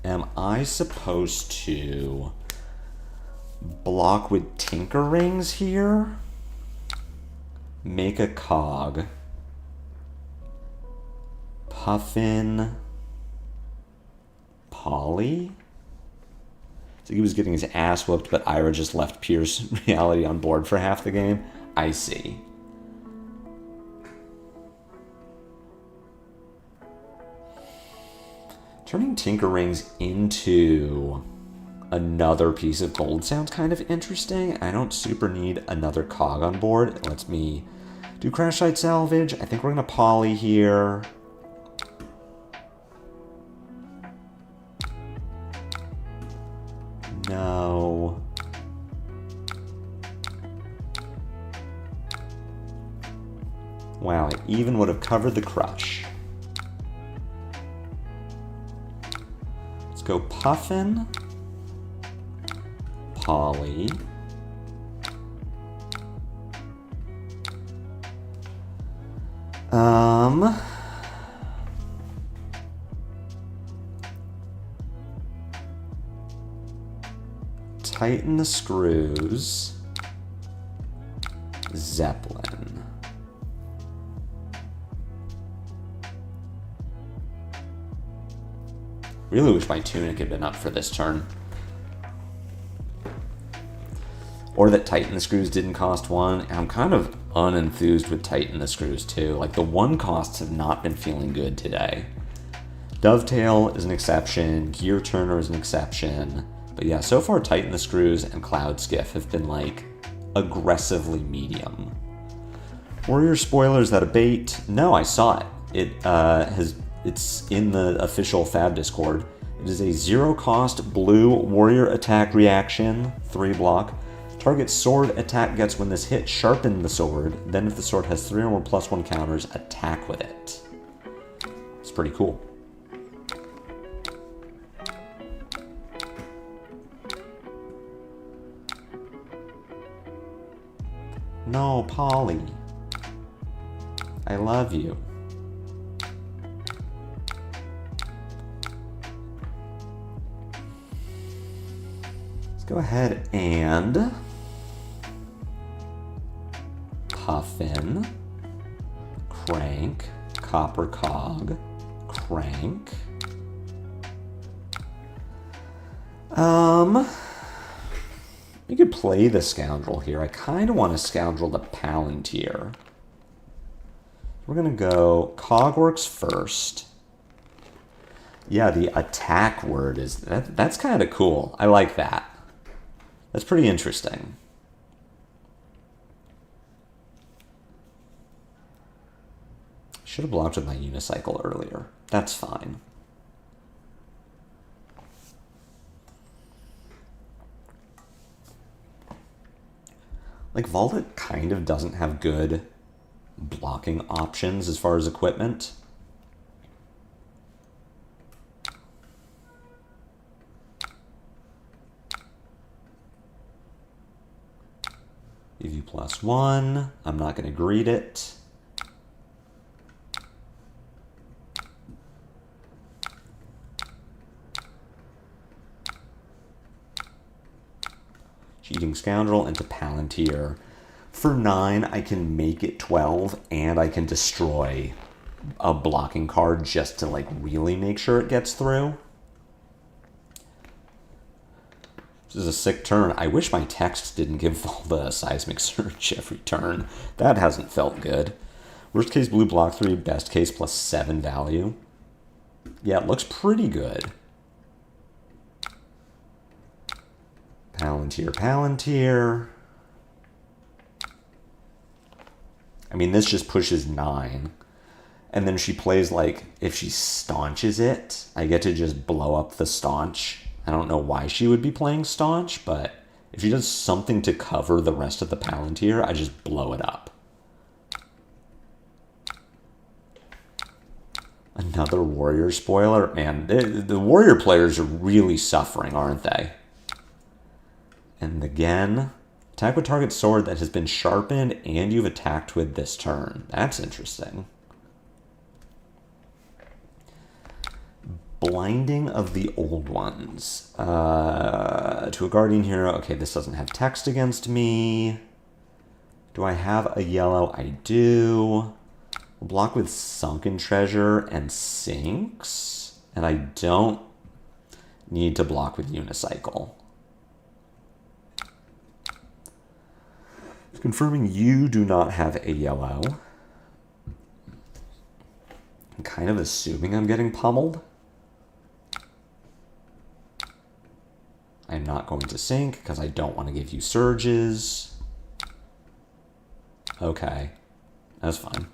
am I supposed to block with Tinker Rings here? Make a cog. Puffin. Polly? So he was getting his ass whooped, but Ira just left Pierce Reality on board for half the game. I see. Turning Tinker Rings into another piece of gold sounds kind of interesting. I don't super need another cog on board. It lets me do Crash Site Salvage. I think we're going to Poly here. No. Wow, it even would have covered the crush. Let's go Puffin. Polly. Tighten the screws. Zeppelin. Really wish my Tunic had been up for this turn. Or that Tighten the Screws didn't cost 1. I'm kind of unenthused with Tighten the Screws too. Like the 1 costs have not been feeling good today. Dovetail is an exception. Gear Turner is an exception. But yeah, so far Tighten the Screws and Cloud Skiff have been like aggressively medium. Warrior Spoilers that a bait? No, I saw it. It's in the official Fab Discord. It is a 0 cost blue warrior attack reaction, 3 block. Target sword attack gets when this hit sharpen the sword. Then if the sword has 3 or more +1 counters, attack with it. It's pretty cool. No, Polly. I love you. Let's go ahead and Puffin, Crank, Copper Cog, Crank. We could play the Scoundrel here. I kind of want to Scoundrel the Palantir. We're going to go Cogworks first. Yeah, the attack word is... That's kind of cool. I like that. That's pretty interesting. Should have blocked with my unicycle earlier. That's fine. Like, Valda kind of doesn't have good blocking options as far as equipment. Give you +1. I'm not going to greet it. Cheating Scoundrel into Palantir. For 9, I can make it 12, and I can destroy a blocking card just to, like, really make sure it gets through. This is a sick turn. I wish my text didn't give Valda a Seismic Surge every turn. That hasn't felt good. Worst case, blue block 3. Best case, +7 value. Yeah, it looks pretty good. Palantir, Palantir. I mean, this just pushes 9. And then she plays, like, if she staunches it, I get to just blow up the staunch. I don't know why she would be playing staunch, but if she does something to cover the rest of the Palantir, I just blow it up. Another warrior spoiler? Man, the warrior players are really suffering, aren't they? And again, attack with target sword that has been sharpened and you've attacked with this turn. That's interesting. Blinding of the Old Ones. To a guardian hero. Okay, this doesn't have text against me. Do I have a yellow? I do. Block with Sunken Treasure and Sinks. And I don't need to block with Unicycle. Confirming you do not have a yellow. I'm kind of assuming I'm getting pummeled. I'm not going to sink because I don't want to give you surges. Okay, that's fine.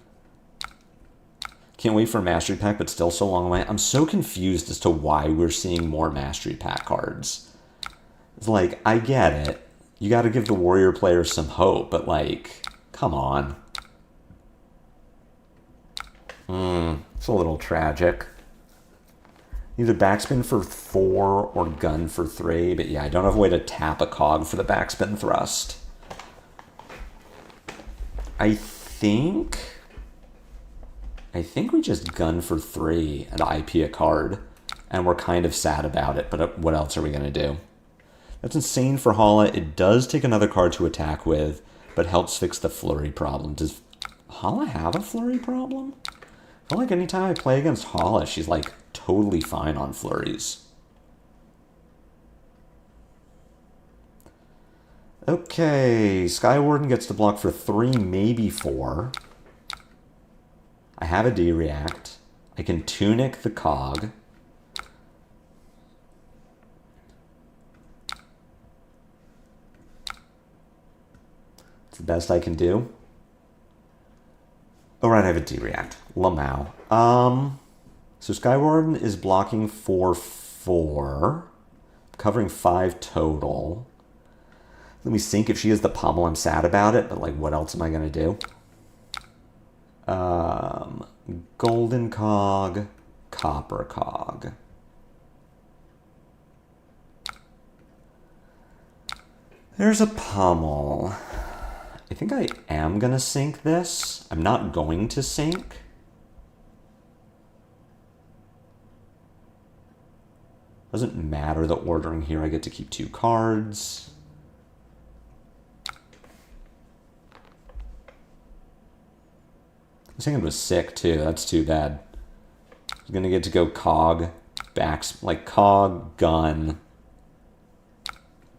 Can't wait for a Mastery Pack, but still so long away. I'm so confused as to why we're seeing more Mastery Pack cards. It's like, I get it. You got to give the warrior players some hope, but like, come on. It's a little tragic. Either backspin for 4 or gun for 3, but yeah, I don't have a way to tap a cog for the backspin thrust. I think we just gun for 3 and IP a card, and we're kind of sad about it, but what else are we going to do? That's insane for Hala. It does take another card to attack with, but helps fix the flurry problem. Does Hala have a flurry problem? I feel like anytime I play against Hala, she's like totally fine on flurries. Okay, Skywarden gets to block for 3, maybe 4. I have a D-React. I can Tunic the Cog. It's the best I can do. Oh, right, I have a D-React. Lamau. So Skywarden is blocking for 4, covering 5 total. Let me think. If she is the pummel, I'm sad about it, but like, what else am I going to do? Golden Cog, Copper Cog. There's a pummel. I think I am going to sink this. I'm not going to sink. Doesn't matter the ordering here. I get to keep 2 cards. This hand was sick too. That's too bad. I'm gonna get to go cog, backs, like cog, gun.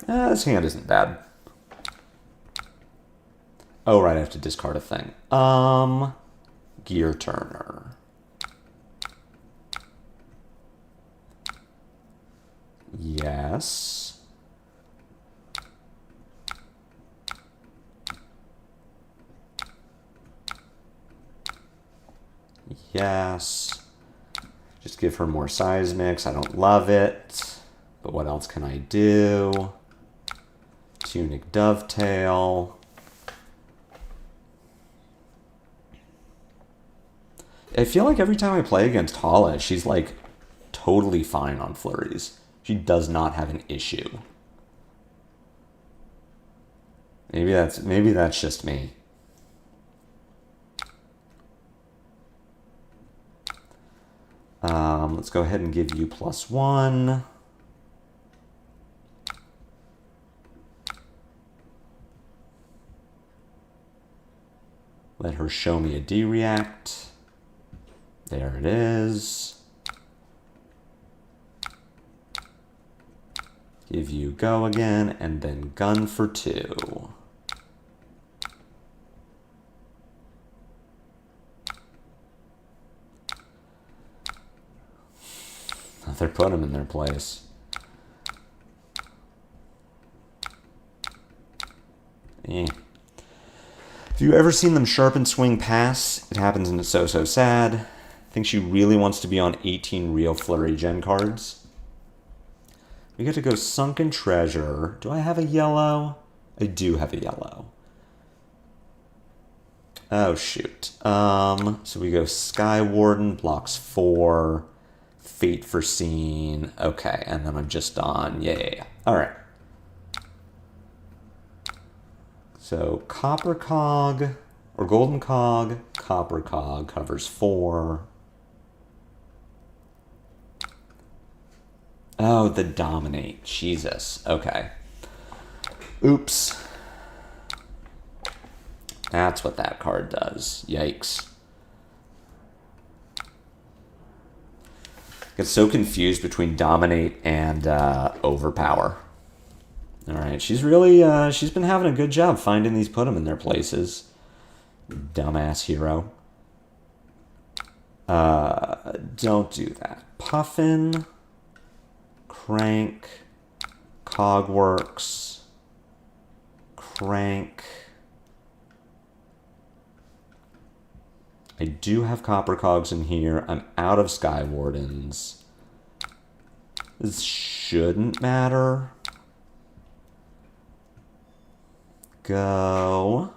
This hand isn't bad. Oh, right, I have to discard a thing. Gear Turner. Yes. Yes. Just give her more Seismics. I don't love it. But what else can I do? Tunic Dovetail. I feel like every time I play against Hala, she's like totally fine on flurries. She does not have an issue. Maybe that's just me. Let's go ahead and give you +1. Let her show me a D-React. There it is. Give you go again, and then gun for 2. They're putting them in their place. Have you ever seen them sharpen swing pass? It happens and it's so sad. I think she really wants to be on 18 real flurry gen cards. We get to go Sunken Treasure. Do I have a yellow? I do have a yellow. Oh, shoot. So we go Sky Warden, blocks 4, Fate Foreseen. Okay, and then I'm just on. Yeah. All right. So Copper Cog, or Golden Cog, Copper Cog covers 4. Oh, the Dominate. Jesus. Okay. Oops. That's what that card does. Yikes. Get so confused between Dominate and Overpower. All right, she's really, she's been having a good job finding these, put them in their places. Dumbass hero. Don't do that. Puffin, Crank, Cogworks, Crank. I do have Copper Cogs in here. I'm out of Sky Wardens. This shouldn't matter. Go.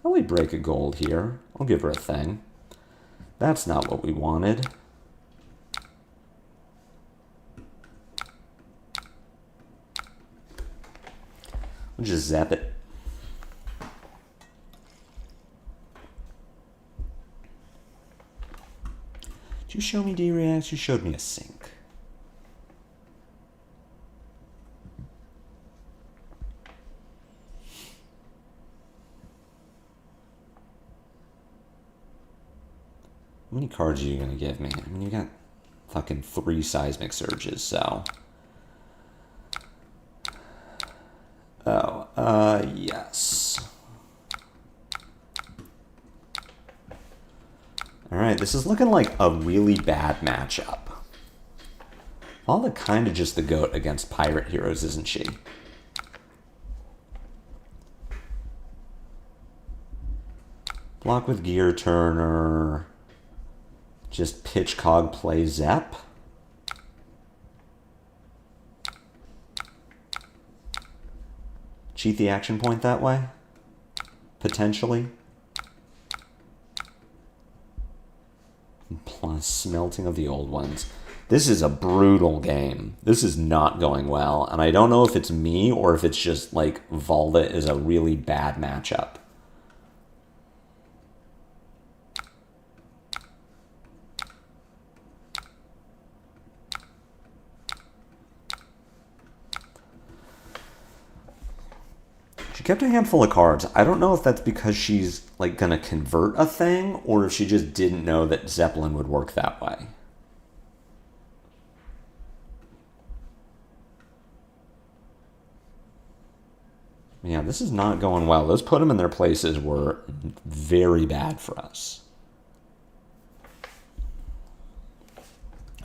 Oh, we break a gold here. I'll give her a thing. That's not what we wanted. We'll just zap it. Did you show me D-Reacts? You showed me a sync. How many cards are you going to give me? I mean, you got fucking 3 Seismic Surges, so... Oh, yes. Alright, this is looking like a really bad matchup. Valda kind of just the GOAT against pirate heroes, isn't she? Block with Gear Turner. Just pitch Cog, play Zep. Cheat the action point that way? Potentially. Plus smelting of the old ones. This is a brutal game. This is not going well. And I don't know if it's me or if it's just like Valda is a really bad matchup. She kept a handful of cards. I don't know if that's because she's like gonna convert a thing or if she just didn't know that Zeppelin would work that way. Yeah, this is not going well. Those put them in their places were very bad for us.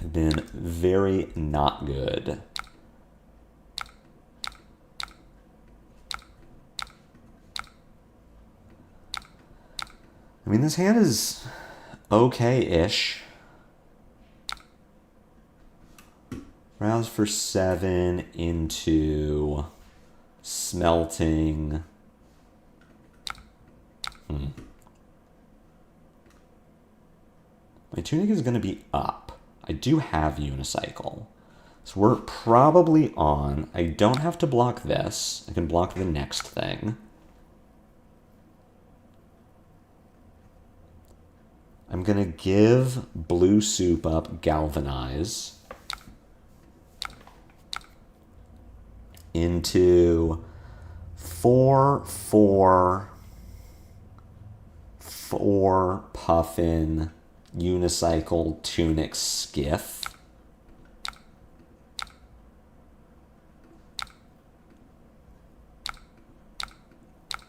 Have been very not good. I mean, this hand is okay-ish. Rouse for 7 into smelting. My tunic is going to be up. I do have unicycle. So we're probably on. I don't have to block this. I can block the next thing. I'm going to give blue soup up Galvanize into 4, 4, 4 Puffin, Unicycle, Tunic, Skiff.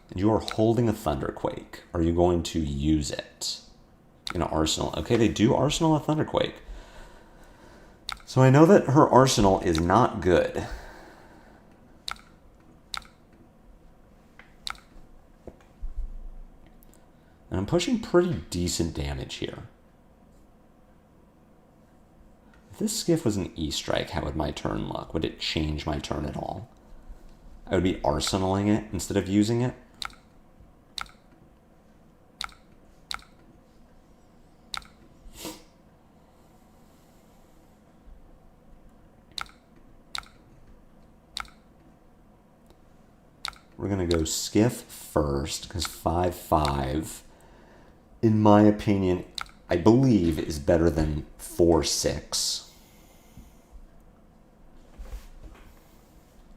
And you are holding a Thunderquake. Are you going to use it? In an arsenal. Okay, they do arsenal a Thunderquake. So I know that her arsenal is not good. And I'm pushing pretty decent damage here. If this Skiff was an E-Strike, how would my turn look? Would it change my turn at all? I would be arsenaling it instead of using it. we're going to go Skiff first, because 5-5, in my opinion, I believe, is better than 4-6.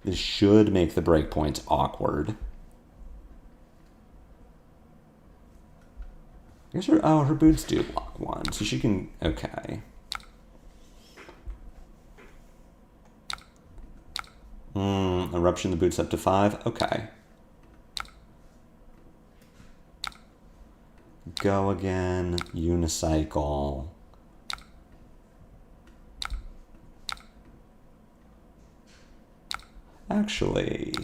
This should make the breakpoints awkward. I guess her boots do block 1, so she can, okay. Eruption the boots up to 5, okay. Go again, unicycle. Actually,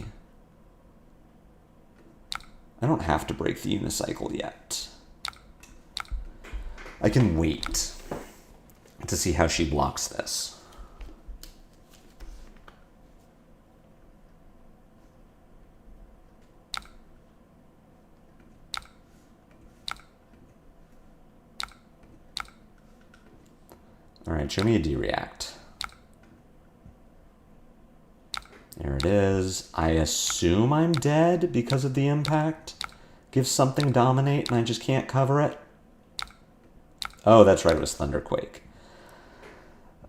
I don't have to break the unicycle yet. I can wait to see how she blocks this. All right, show me a D-react. There it is. I assume I'm dead because of the impact. Give something dominate and I just can't cover it. Oh, that's right, it was Thunderquake.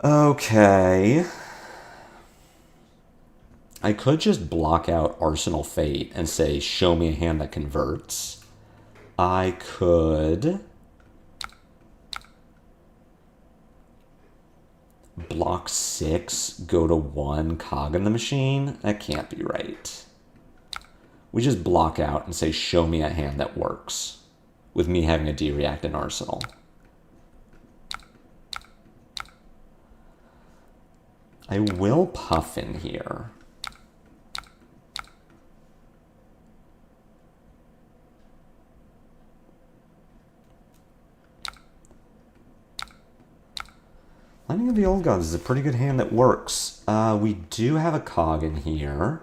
Okay. I could just block out Arsenal Fate and say, show me a hand that converts. I could block 6, go to 1, cog in the machine. That can't be right. We just block out and say, show me a hand that works, with me having a D-react in Arsenal. I will Puffin here. Lightning of the Old Gods is a pretty good hand that works. We do have a cog in here.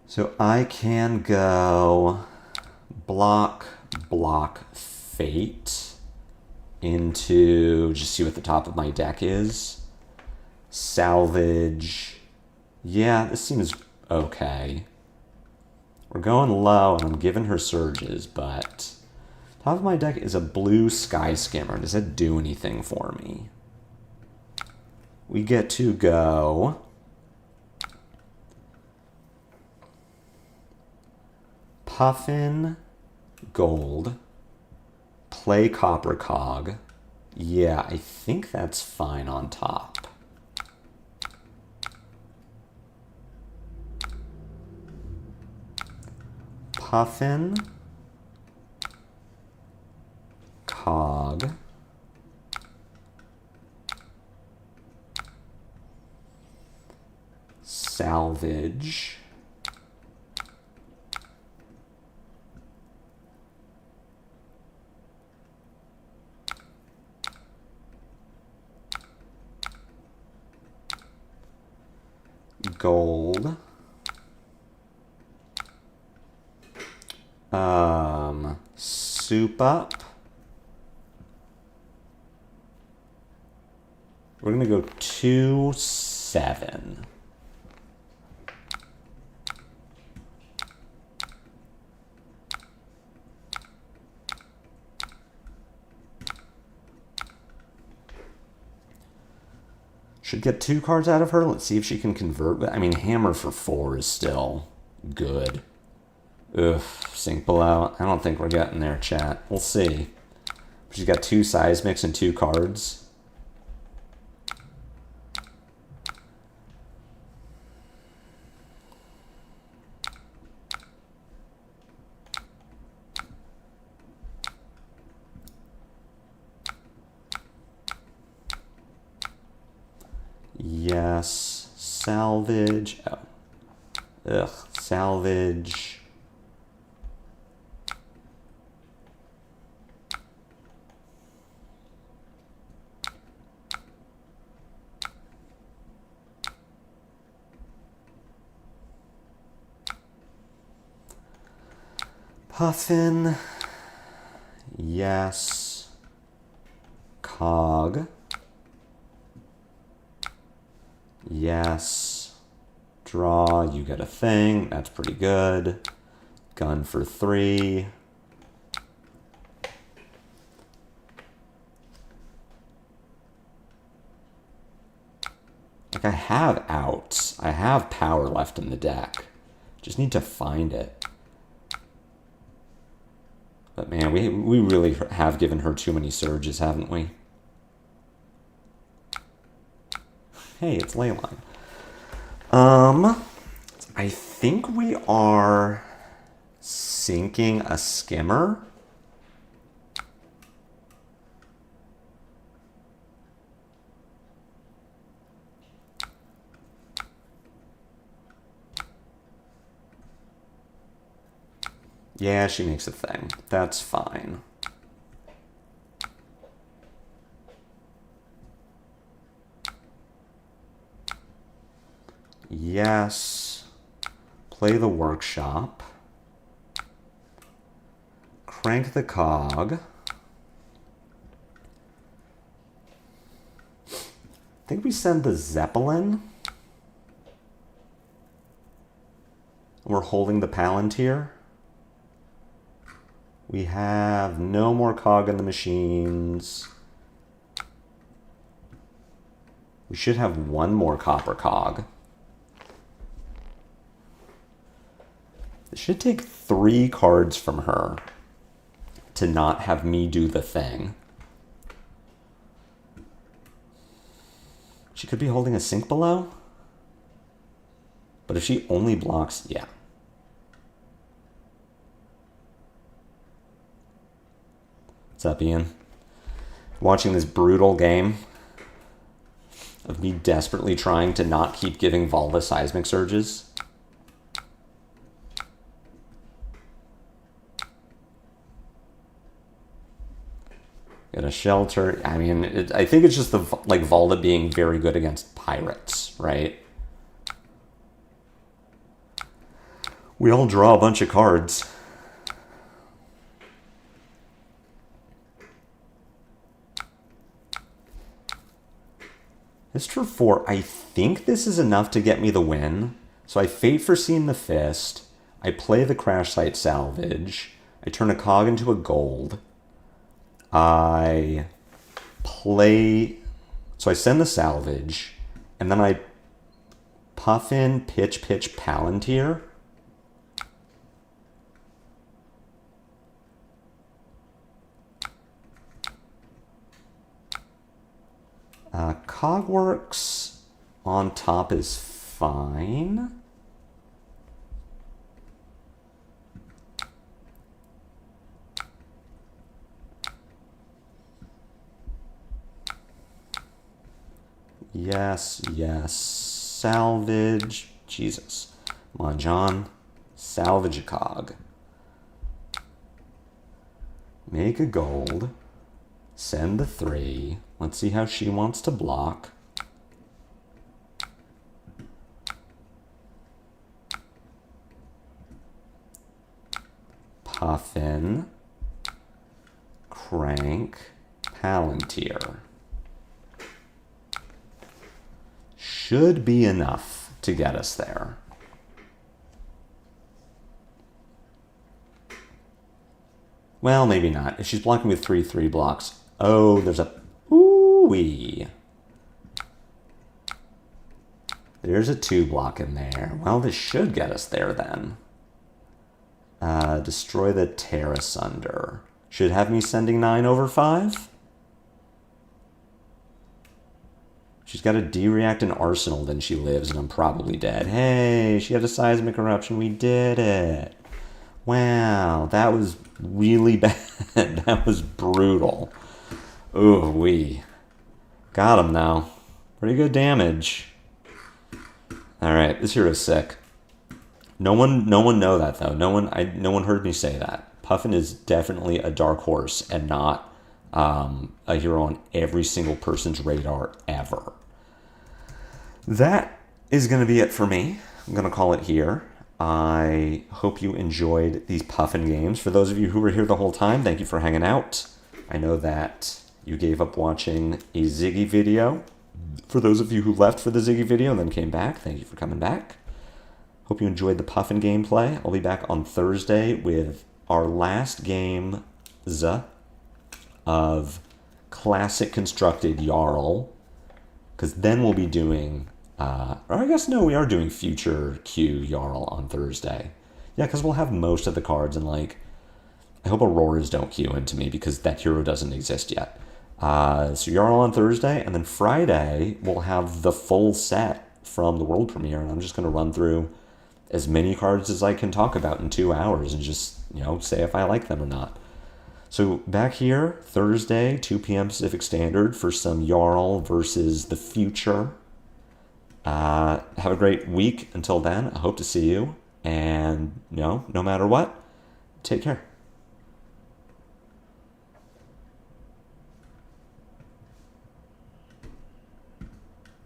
So I can go block, Fate into, just see what the top of my deck is. Salvage. Yeah, this seems okay. We're going low and I'm giving her surges, but top of my deck is a blue Sky Skimmer. Does that do anything for me? We get to go Puffin, gold, play Copper Cog. Yeah, I think that's fine on top. Puffin, Cog, salvage, gold, soup up. We're gonna go 2-7. Should get 2 cards out of her. Let's see if she can convert. I mean, hammer for 4 is still good. Ugh, sink below. I don't think we're getting there, chat. We'll see. She's got 2 Seismics and 2 cards. Yes. Salvage. Oh. Ugh. Salvage. Puffin. Yes. Cog. Yes. Draw, you get a thing. That's pretty good. Gun for 3. Like, I have outs. I have power left in the deck. Just need to find it. But man, we really have given her too many surges, haven't we? Hey, it's Leyline. I think we are sinking a skimmer. Yeah, she makes a thing. That's fine. Yes. Play the workshop. Crank the cog. I think we send the Zeppelin. We're holding the Palantir. We have no more cog in the machines. We should have one more copper cog. It should take 3 cards from her to not have me do the thing. She could be holding a sink below. But if she only blocks, yeah. What's up, Ian? Watching this brutal game of me desperately trying to not keep giving Valda seismic surges. Get a shelter. I mean, I think it's just like Valda being very good against pirates, right? We all draw a bunch of cards. This for 4. I think this is enough to get me the win. So I Fate Foreseen the Fist. I play the Crash Site Salvage. I turn a cog into a gold. I play... So I send the Salvage. And then I Puffin, Pitch, Palantir. Cogworks on top is fine. Yes, yes. Salvage. Jesus. Come on, John. Salvage a cog. Make a gold. Send the 3. Let's see how she wants to block. Puffin. Crank. Palantir. Should be enough to get us there. Well, maybe not. If she's blocking with 3/3 blocks. Oh, there's a... Ooh-wee. There's a 2 block in there. Well, this should get us there then. Destroy the Terra Sunder. Should have me sending 9 over 5. She's got a D-react in Arsenal, then she lives, and I'm probably dead. Hey, she had a seismic eruption. We did it. Wow, that was really bad. That was brutal. Ooh, we got him now. Pretty good damage. All right, this hero's sick. No one know that though. No one heard me say that. Puffin is definitely a dark horse and not a hero on every single person's radar ever. That is going to be it for me. I'm going to call it here. I hope you enjoyed these Puffin games. For those of you who were here the whole time, thank you for hanging out. I know that you gave up watching a Ziggy video. For those of you who left for the Ziggy video and then came back, thank you for coming back. Hope you enjoyed the Puffin gameplay. I'll be back on Thursday with our last game of classic constructed Jarl. Because then we'll be doing, or I guess no, we are doing future Q Jarl on Thursday. Yeah, because we'll have most of the cards, and like, I hope Auroras don't queue into me because that hero doesn't exist yet. So Jarl on Thursday, and then Friday we'll have the full set from the world premiere, and I'm just going to run through as many cards as I can talk about in 2 hours and just, say if I like them or not. So back here, Thursday, 2 p.m. Pacific Standard for some Jarl versus the future. Have a great week until then. I hope to see you. And, no matter what, take care.